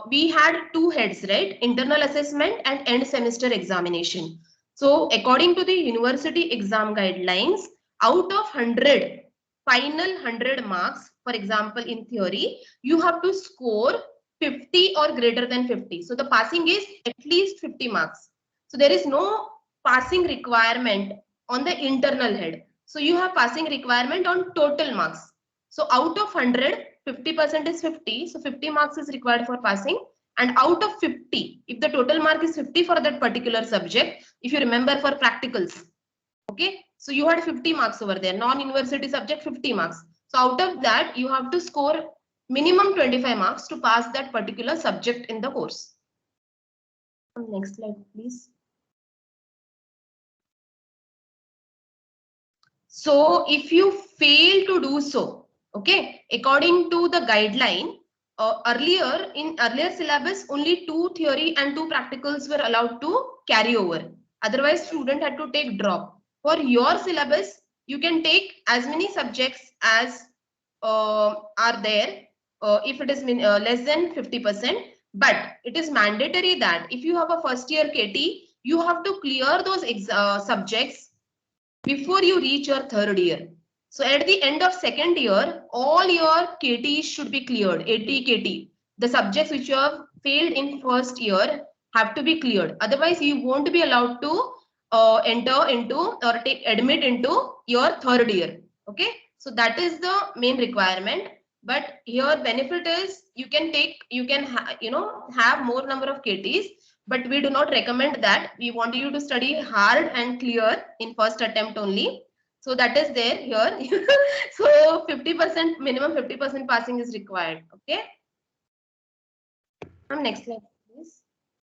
we had 2 heads, right? Internal assessment and end semester examination. So according to the university exam guidelines, out of 100, final 100 marks, for example, in theory, you have to score 50 or greater than 50. So the passing is at least 50 marks. So there is no passing requirement on the internal head. So you have passing requirement on total marks. So out of 100, 50% is 50. So 50 marks is required for passing. And out of 50, if the total mark is 50 for that particular subject, if you remember for practicals, okay, so you had 50 marks over there, non-university subject 50 marks. So out of that, you have to score minimum 25 marks to pass that particular subject in the course. Next slide, please. So if you fail to do so, okay, according to the guideline, earlier syllabus, only 2 theory and 2 practicals were allowed to carry over. Otherwise, student had to take drop. For your syllabus, you can take as many subjects as are there if it is less than 50%. But it is mandatory that if you have a first year KT, you have to clear those subjects before you reach your third year. So at the end of second year, all your KTs should be cleared, 80 KT. The subjects which you have failed in first year have to be cleared. Otherwise, you won't be allowed to enter into or take admit into your third year. Okay, so that is the main requirement. But here benefit is you can have more number of KTs. But we do not recommend that. We want you to study hard and clear in first attempt only. So that is there here. So 50%, minimum 50% passing is required. Okay. Next slide, please.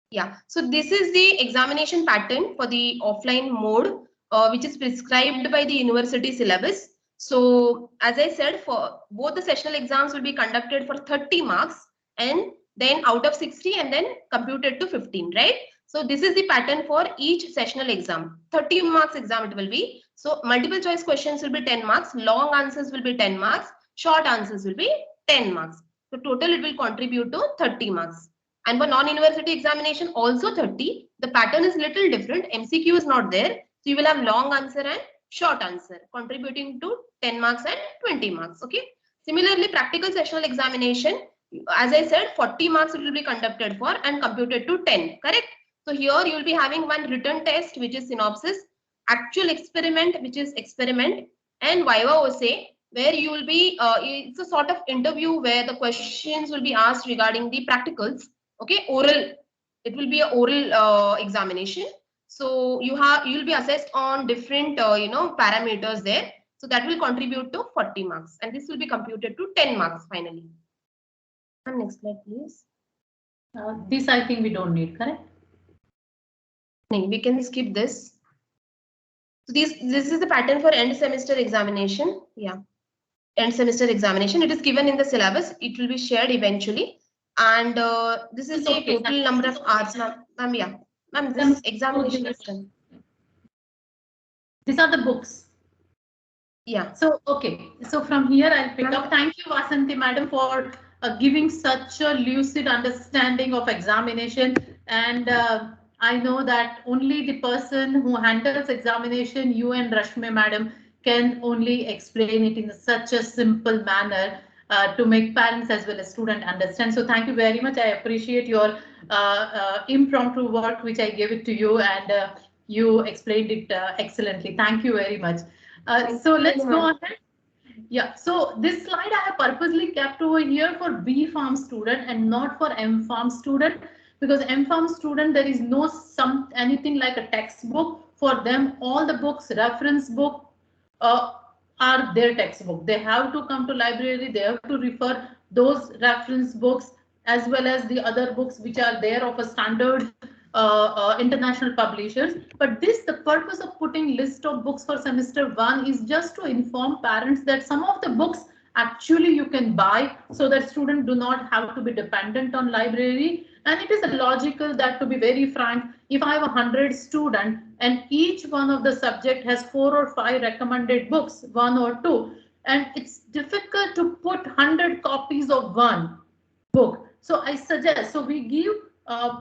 Yeah. So this is the examination pattern for the offline mode, which is prescribed by the university syllabus. So as I said, for both the sessional exams will be conducted for 30 marks and then out of 60 and then computed to 15, right? So this is the pattern for each sessional exam. 30 marks exam it will be. So multiple choice questions will be 10 marks, long answers will be 10 marks, short answers will be 10 marks. So total it will contribute to 30 marks. And for non-university examination also 30. The pattern is little different. MCQ is not there. So you will have long answer and short answer contributing to 10 marks and 20 marks. Okay. Similarly, practical sessional examination, as I said, 40 marks it will be conducted for and computed to 10, correct? So here you will be having one written test, which is synopsis, actual experiment, which is experiment, and viva voce, where you will be, it's a sort of interview where the questions will be asked regarding the practicals. Okay, oral, it will be an oral examination. So you'll be assessed on different, parameters there. So that will contribute to 40 marks and this will be computed to 10 marks finally. And next slide, please. This I think we don't need, correct? No, we can skip this. So this is the pattern for end semester examination. Yeah, end semester examination. It is given in the syllabus. It will be shared eventually. And this is the total number of hours, ma'am. Yeah, ma'am, this examination is done. These are the books. Yeah. So, okay. So from here I'll pick up. Thank you, Vasanthi madam, for giving such a lucid understanding of examination. And I know that only the person who handles examination, you and Rashmi madam, can only explain it in such a simple manner to make parents as well as students understand. So thank you very much. I appreciate your impromptu work which I gave it to you, and You explained it excellently. Thank you very much. Thank So you let's very go much. ahead. Yeah, so this slide I have purposely kept over here for B Farm student and not for M Farm student, because M Farm student there is no anything like a textbook for them. All the books, reference book, uh, are their textbook. They have to come to library. They have to refer those reference books as well as the other books which are there of a standard international publishers. But this, the purpose of putting list of books for semester 1 is just to inform parents that some of the books actually you can buy, so that students do not have to be dependent on library. And it is logical that, to be very frank, if I have 100 students and each one of the subject has 4 or 5 recommended books, 1 or 2, and it's difficult to put 100 copies of one book. So I suggest, so we give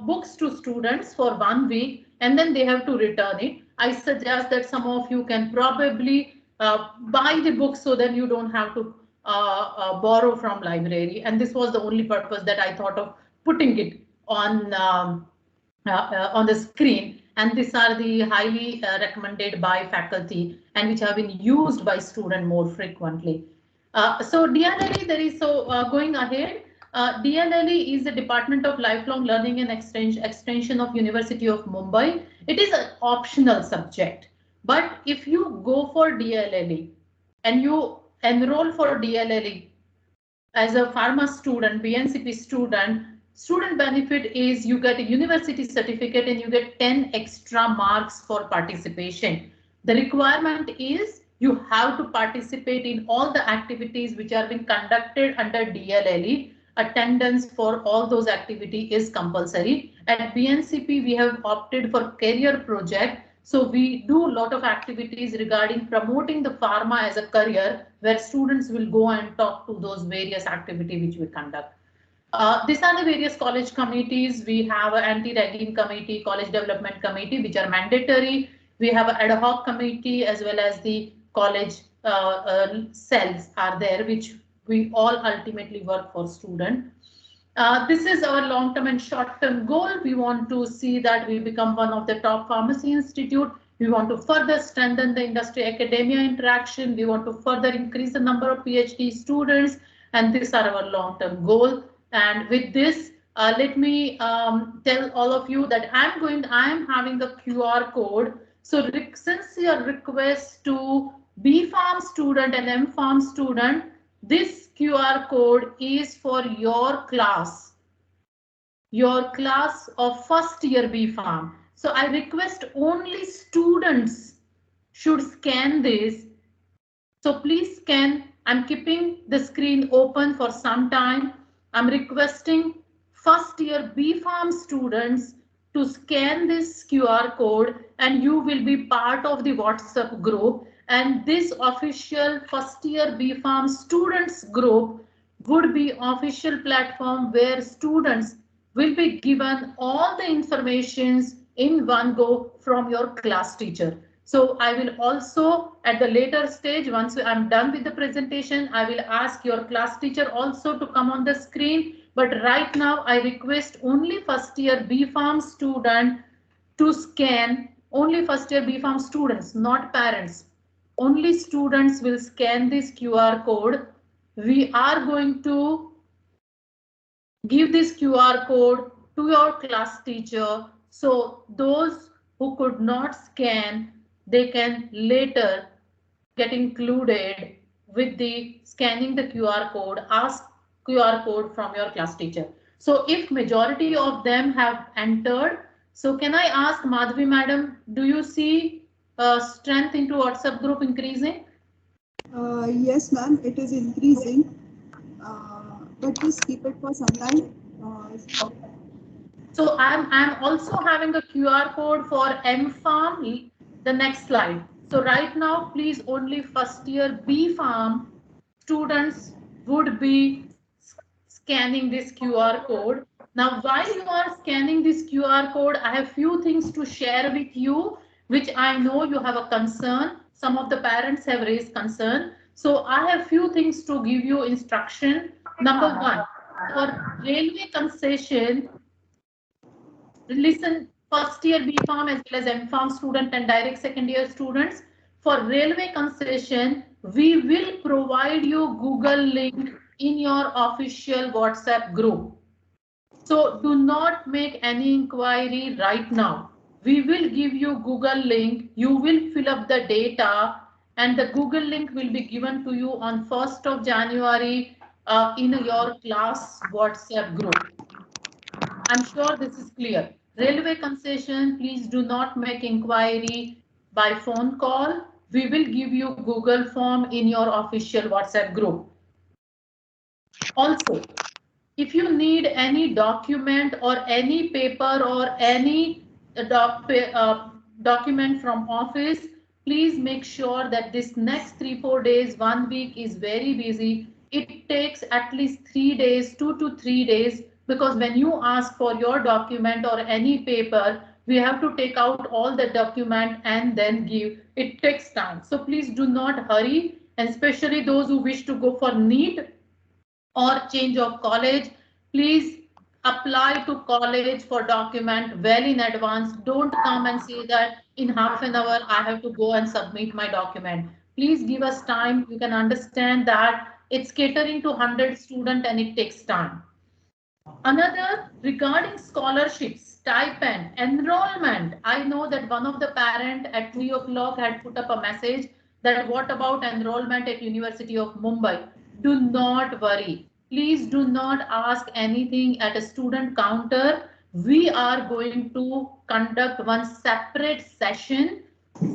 books to students for 1 week and then they have to return it. I suggest that some of you can probably buy the book so that you don't have to borrow from library. And this was the only purpose that I thought of putting it on the screen. And these are the highly recommended by faculty and which have been used by students more frequently. So DLLE, there is going ahead. DLLE is the Department of Lifelong Learning and Extension of University of Mumbai. It is an optional subject, but if you go for DLLE and you enroll for DLLE as a pharma student, BNCP student, student benefit is you get a university certificate and you get 10 extra marks for participation. The requirement is you have to participate in all the activities which are being conducted under DLLE. Attendance for all those activities is compulsory. At BNCP, we have opted for career project. So we do a lot of activities regarding promoting the pharma as a career, where students will go and talk to those various activities which we conduct. These are the various college committees. We have an anti-ragging committee, college development committee, which are mandatory. We have an ad hoc committee as well as the college cells are there, which we all ultimately work for student. This is our long-term and short-term goal. We want to see that we become one of the top pharmacy institute. We want to further strengthen the industry academia interaction. We want to further increase the number of PhD students, and these are our long-term goal. And with this, let me tell all of you that I am having a QR code. So since your request to B Farm student and M Farm student, this QR code is for your class of first year B Farm. So I request only students should scan this. So please scan. I'm keeping the screen open for some time. I'm requesting first year B Farm students to scan this QR code and you will be part of the WhatsApp group. And this official first year B Farm students group would be official platform where students will be given all the informations in one go from your class teacher. So I will also at the later stage, once I'm done with the presentation, I will ask your class teacher also to come on the screen. But right now I request only first year B Farm student to scan, only first year B Farm students, not parents. Only students will scan this QR code. We are going to give this QR code to your class teacher. So those who could not scan, they can later get included with the scanning the QR code, ask QR code from your class teacher. So if majority of them have entered, so can I ask Madhavi madam, do you see strength into WhatsApp group increasing? Yes, ma'am, it is increasing, but just keep it for some time. So I'm also having a QR code for M Farm. The next slide. So right now, please only first year B Farm students would be scanning this QR code. Now, while you are scanning this QR code, I have few things to share with you, which I know you have a concern. Some of the parents have raised concern. So I have few things to give you instruction. Number one, for railway concession, listen, first year B Farm as well as M Farm student and direct second year students, for railway concession, we will provide you Google link in your official WhatsApp group. So do not make any inquiry right now. We will give you Google link. You will fill up the data and the Google link will be given to you on 1st of January in your class WhatsApp group. I'm sure this is clear. Railway concession, please do not make inquiry by phone call. We will give you Google form in your official WhatsApp group. Also, if you need any document or any paper or any document from office, please make sure that this next 3-4 days, 1 week is very busy. It takes at least 3 days, 2 to 3 days, because when you ask for your document or any paper, we have to take out all the document and then give. It takes time. So please do not hurry, and especially those who wish to go for NEET or change of college, please apply to college for document well in advance. Don't come and say that in half an hour I have to go and submit my document. Please give us time. You can understand that it's catering to 100 students and it takes time. Another regarding scholarships, stipend, enrollment. I know that one of the parent at 3 o'clock had put up a message that what about enrollment at University of Mumbai? Do not worry. Please do not ask anything at a student counter. We are going to conduct one separate session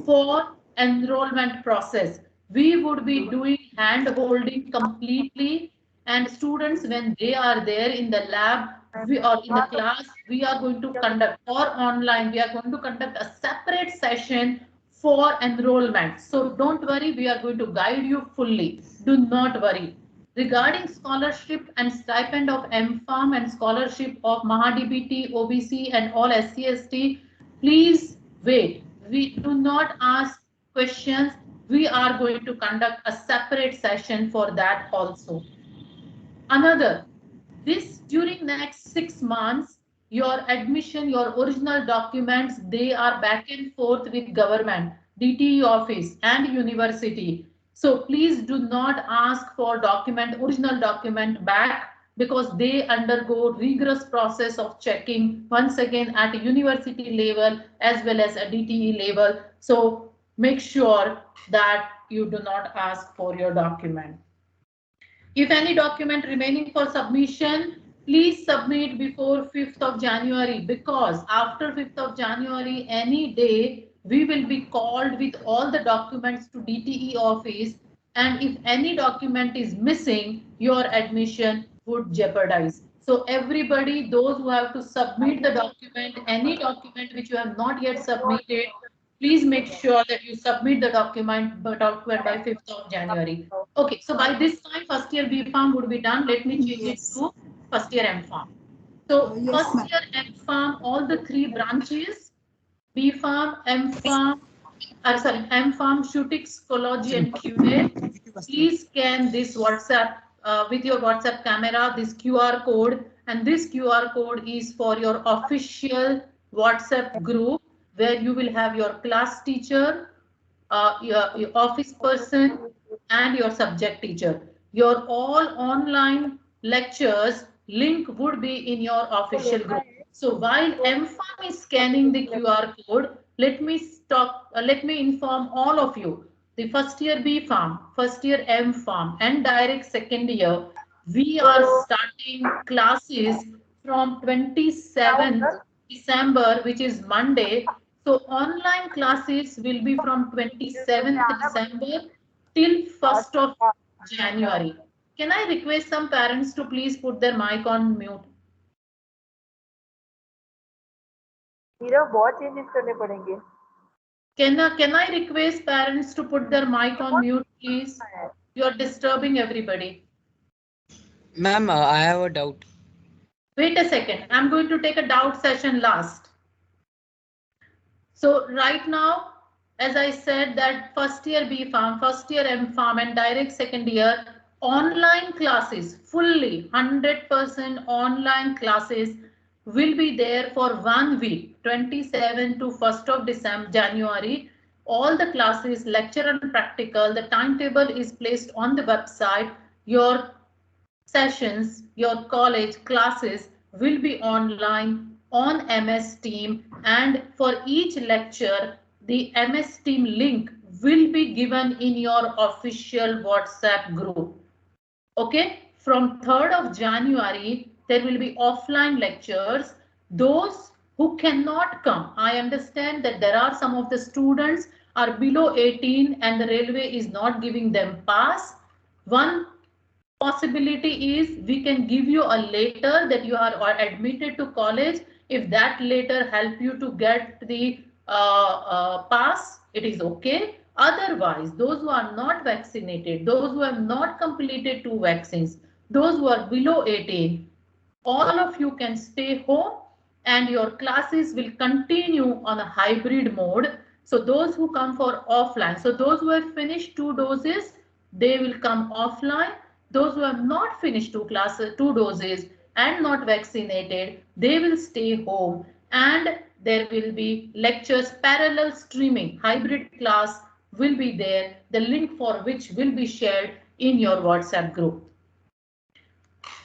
for enrollment process. We would be doing hand holding completely, and students, when they are there in the lab, we are in the class, we are going to conduct, or online, we are going to conduct a separate session for enrollment. So don't worry, we are going to guide you fully. Do not worry. Regarding scholarship and stipend of M-Farm and scholarship of MahaDBT, OBC and all SC/ST, please wait. We do not ask questions. We are going to conduct a separate session for that also. Another, this during next 6 months, your admission, your original documents, they are back and forth with government, DTE office and university. So please do not ask for original document back, because they undergo rigorous process of checking once again at a university level as well as a DTE level. So make sure that you do not ask for your document. If any document remaining for submission, please submit before 5th of January, because after 5th of January, any day, we will be called with all the documents to DTE office. And if any document is missing, your admission would jeopardize. So everybody, those who have to submit the document, any document which you have not yet submitted, please make sure that you submit the document by 5th of January. Okay, so by this time, first year B Farm would be done. Let me change it to first year M Farm. So Yes, first year M Farm, all the 3 branches, B Farm, M Farm, M Farm, Shootics, Cology and QA. Please scan this WhatsApp with your WhatsApp camera, this QR code, and this QR code is for your official WhatsApp group, where you will have your class teacher, your office person, and your subject teacher. Your all online lectures link would be in your official group. So while M-Farm is scanning the QR code, let me inform all of you, the first year B Farm, first year M Farm, and direct second year, we are starting classes from 27th December, which is Monday. So online classes will be from 27th December till 1st of January. Can I request some parents to please put their mic on mute? Hero बहुत changes करने पड़ेंगे. Can I request parents to put their mic on mute, please? You are disturbing everybody. Ma'am, I have a doubt. Wait a second. I'm going to take a doubt session last. So right now, as I said, that first year B Farm, first year M Farm, and direct second year, online classes, fully 100% online classes will be there for 1 week, 27 to 1st of January. All the classes, lecture and practical, the timetable is placed on the website. Your sessions, your college classes will be online on MS Team, and for each lecture, the MS Team link will be given in your official WhatsApp group. Okay, from 3rd of January, there will be offline lectures. Those who cannot come, I understand that there are some of the students are below 18 and the railway is not giving them pass. One possibility is we can give you a letter that you are admitted to college. If that letter help you to get the pass, it is okay. Otherwise, those who are not vaccinated, those who have not completed 2 vaccines, those who are below 18, all of you can stay home and your classes will continue on a hybrid mode. So those who come for offline, so those who have finished 2 doses, they will come offline. Those who have not finished 2 doses and not vaccinated, they will stay home, and there will be lectures, parallel streaming, hybrid class will be there, the link for which will be shared in your WhatsApp group.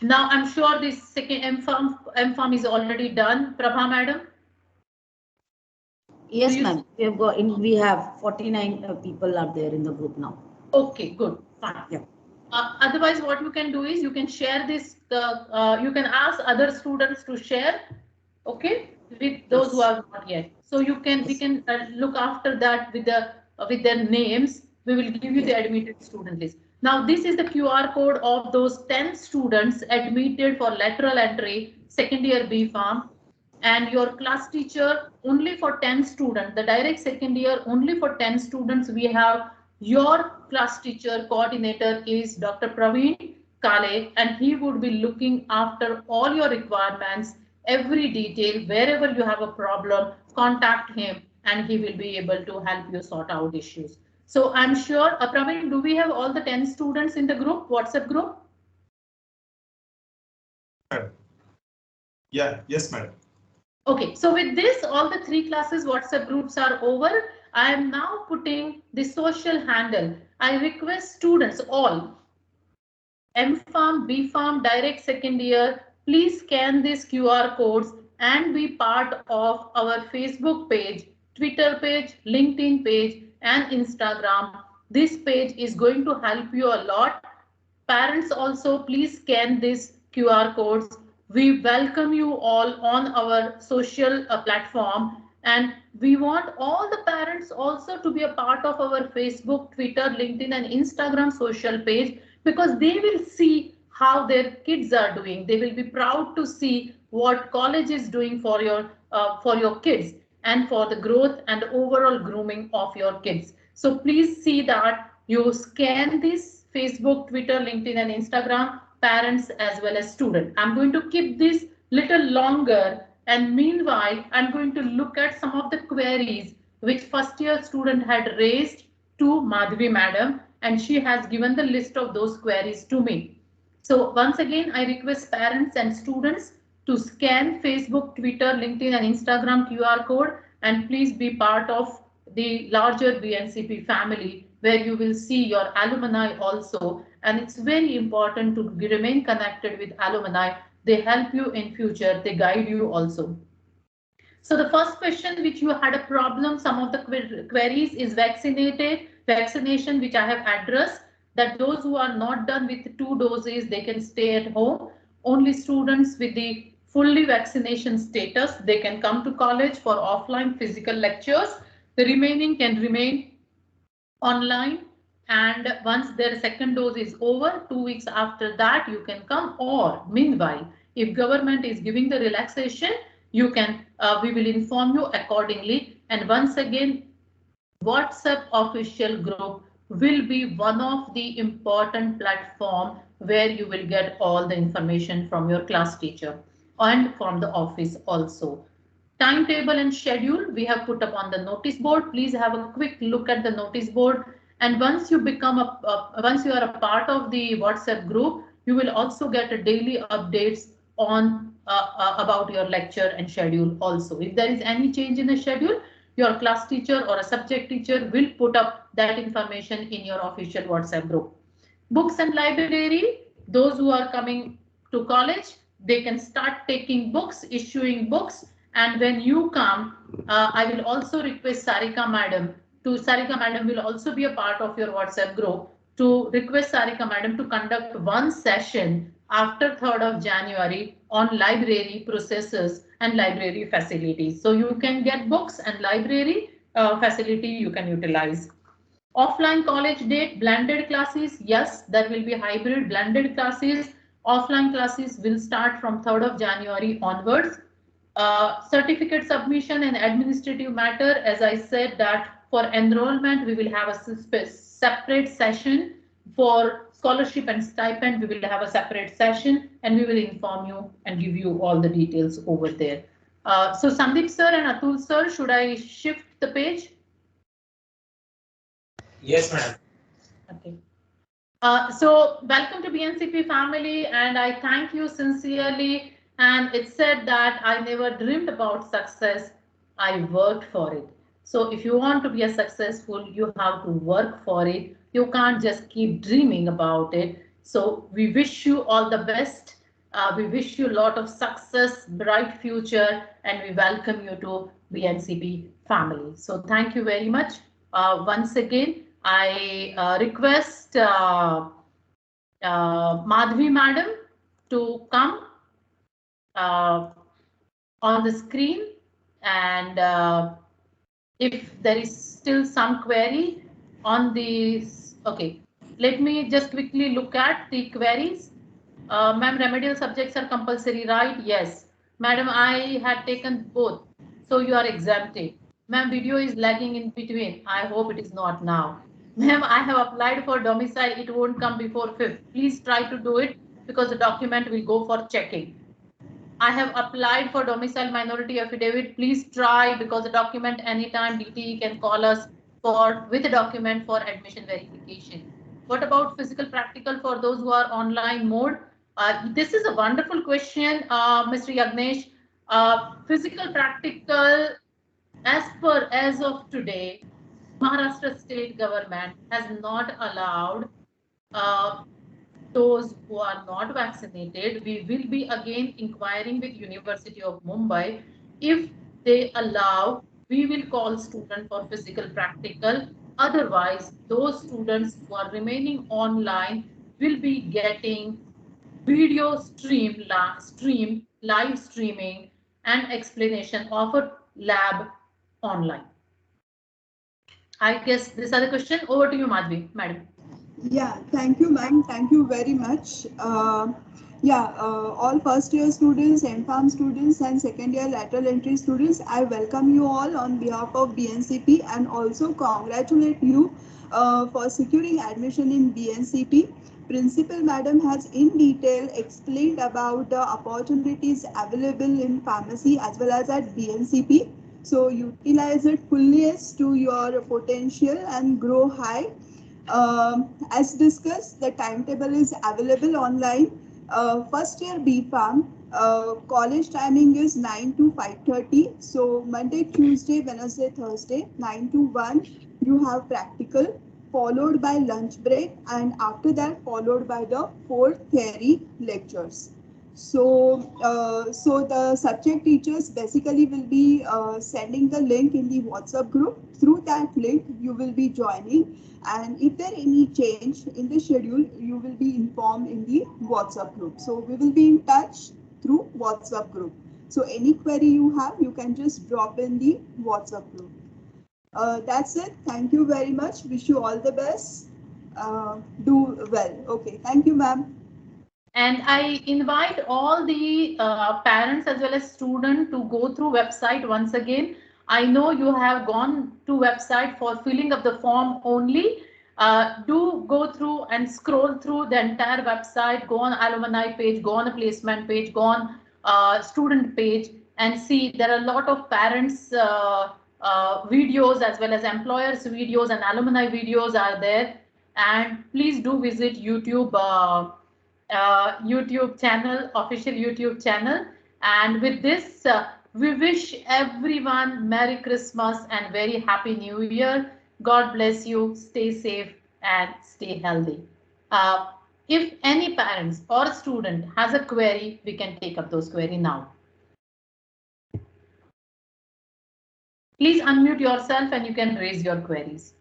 Now I'm sure this second M-Farm is already done. Prabha madam? Yes, ma'am. We have 49 people are there in the group now. Okay, good, fine. Yeah. Otherwise, what you can do is you can share this. You can ask other students to share. Okay, with those who are not yet. So you can we can look after that with their names. We will give you the admitted student list. Now this is the QR code of those 10 students admitted for lateral entry, second year B Farm, and your class teacher only for 10 students. The direct second year only for 10 students. We have your class teacher coordinator is Dr. Praveen Kale, and he would be looking after all your requirements, every detail. Wherever you have a problem, contact him and he will be able to help you sort out issues. So I'm sure, Praveen, do we have all the 10 students in the group, WhatsApp group? Yeah, yes, madam. Okay, so with this, all the 3 classes WhatsApp groups are over. I am now putting the social handle. I request students all, M-Farm, B-Farm, direct second year, please scan these QR codes and be part of our Facebook page, Twitter page, LinkedIn page, and Instagram. This page is going to help you a lot. Parents also, please scan these QR codes. We welcome you all on our social platform, and we want all the parents also to be a part of our Facebook, Twitter, LinkedIn, and Instagram social page, because they will see how their kids are doing. They will be proud to see what college is doing for your kids and for the growth and overall grooming of your kids. So please see that you scan this Facebook, Twitter, LinkedIn, and Instagram, parents as well as students. I'm going to keep this little longer, and meanwhile, I'm going to look at some of the queries which first year student had raised to Madhvi madam, and she has given the list of those queries to me. So once again, I request parents and students to scan Facebook, Twitter, LinkedIn, and Instagram QR code, and please be part of the larger BNCP family, where you will see your alumni also. And it's very important to remain connected with alumni. They help you in future, they guide you also. So the first question which you had a problem, some of the queries is vaccination, which I have addressed, that those who are not done with 2 doses, they can stay at home. Only students with the fully vaccination status, they can come to college for offline physical lectures. The remaining can remain online, and once their second dose is over, 2 weeks after that, you can come. Or meanwhile, if government is giving the relaxation, you can, we will inform you accordingly. And once again, WhatsApp official group will be one of the important platform where you will get all the information from your class teacher and from the office also. Timetable and schedule we have put up on the notice board. Please have a quick look at the notice board. And once you become once you are a part of the WhatsApp group, you will also get a daily updates on about your lecture and schedule also. If there is any change in the schedule, your class teacher or a subject teacher will put up that information in your official WhatsApp group. Books and library, those who are coming to college, they can start taking books, issuing books. And when you come, I will also request Sarika madam Sarika madam will also be a part of your WhatsApp group, to request Sarika madam to conduct one session after 3rd of January on library processes and library facilities. So you can get books and library facility you can utilize. Offline college date, blended classes, yes, there will be hybrid blended classes. Offline classes will start from 3rd of January onwards. Certificate submission and administrative matter, as I said that for enrollment, we will have a separate session. For scholarship and stipend, we will have a separate session and we will inform you and give you all the details over there. So Sandeep sir and Atul sir, should I shift the page? Yes, madam. Okay. So welcome to BNCP family, and I thank you sincerely. And it said that I never dreamed about success. I worked for it. So if you want to be a successful, you have to work for it. You can't just keep dreaming about it. So we wish you all the best. We wish you a lot of success, bright future, and we welcome you to BNCP family. So thank you very much. Once again, I request Madhvi madam to come on the screen, and if there is still some query on this, okay, let me just quickly look at the queries. Ma'am, remedial subjects are compulsory, right? Yes. Madam, I had taken both, so you are exempted. Ma'am, video is lagging in between. I hope it is not now. Ma'am, I have applied for domicile. It won't come before 5th. Please try to do it because the document will go for checking. I have applied for domicile minority affidavit. Please try, because the document anytime DTE can call us for with a document for admission verification. What about physical practical for those who are online mode? This is a wonderful question, Mr. Yagnesh. Physical practical, as of today, Maharashtra state government has not allowed those who are not vaccinated. We will be again inquiring with University of Mumbai. If they allow, we will call students for physical practical. Otherwise, those students who are remaining online will be getting video live streaming and explanation of a lab online. I guess these are the question. Over to you, Madhvi, madam. Yeah, thank you, ma'am. Thank you very much. All first year students, MPharm students, and second year lateral entry students, I welcome you all on behalf of BNCP and also congratulate you for securing admission in BNCP. Principal madam has in detail explained about the opportunities available in pharmacy as well as at BNCP. So utilize it fully to your potential and grow high. As discussed, the timetable is available online. First year BPharm, college timing is 9 to 5:30. So Monday, Tuesday, Wednesday, Thursday, 9 to 1, you have practical, followed by lunch break, and after that followed by the 4 theory lectures. So the subject teachers basically will be sending the link in the WhatsApp group. Through that link, you will be joining. And if there any change in the schedule, you will be informed in the WhatsApp group. So we will be in touch through WhatsApp group. So any query you have, you can just drop in the WhatsApp group. That's it. Thank you very much. Wish you all the best. Do well. Okay. Thank you, ma'am. And I invite all the parents as well as students to go through website once again. I know you have gone to website for filling up the form only. Do go through and scroll through the entire website, go on alumni page, go on a placement page, go on student page, and see there are a lot of parents videos as well as employers videos and alumni videos are there. And please do visit YouTube YouTube channel, official YouTube channel, And with this, we wish everyone Merry Christmas and very Happy New Year. God bless you. Stay safe and stay healthy. If any parents or student has a query, we can take up those query now. Please unmute yourself and you can raise your queries.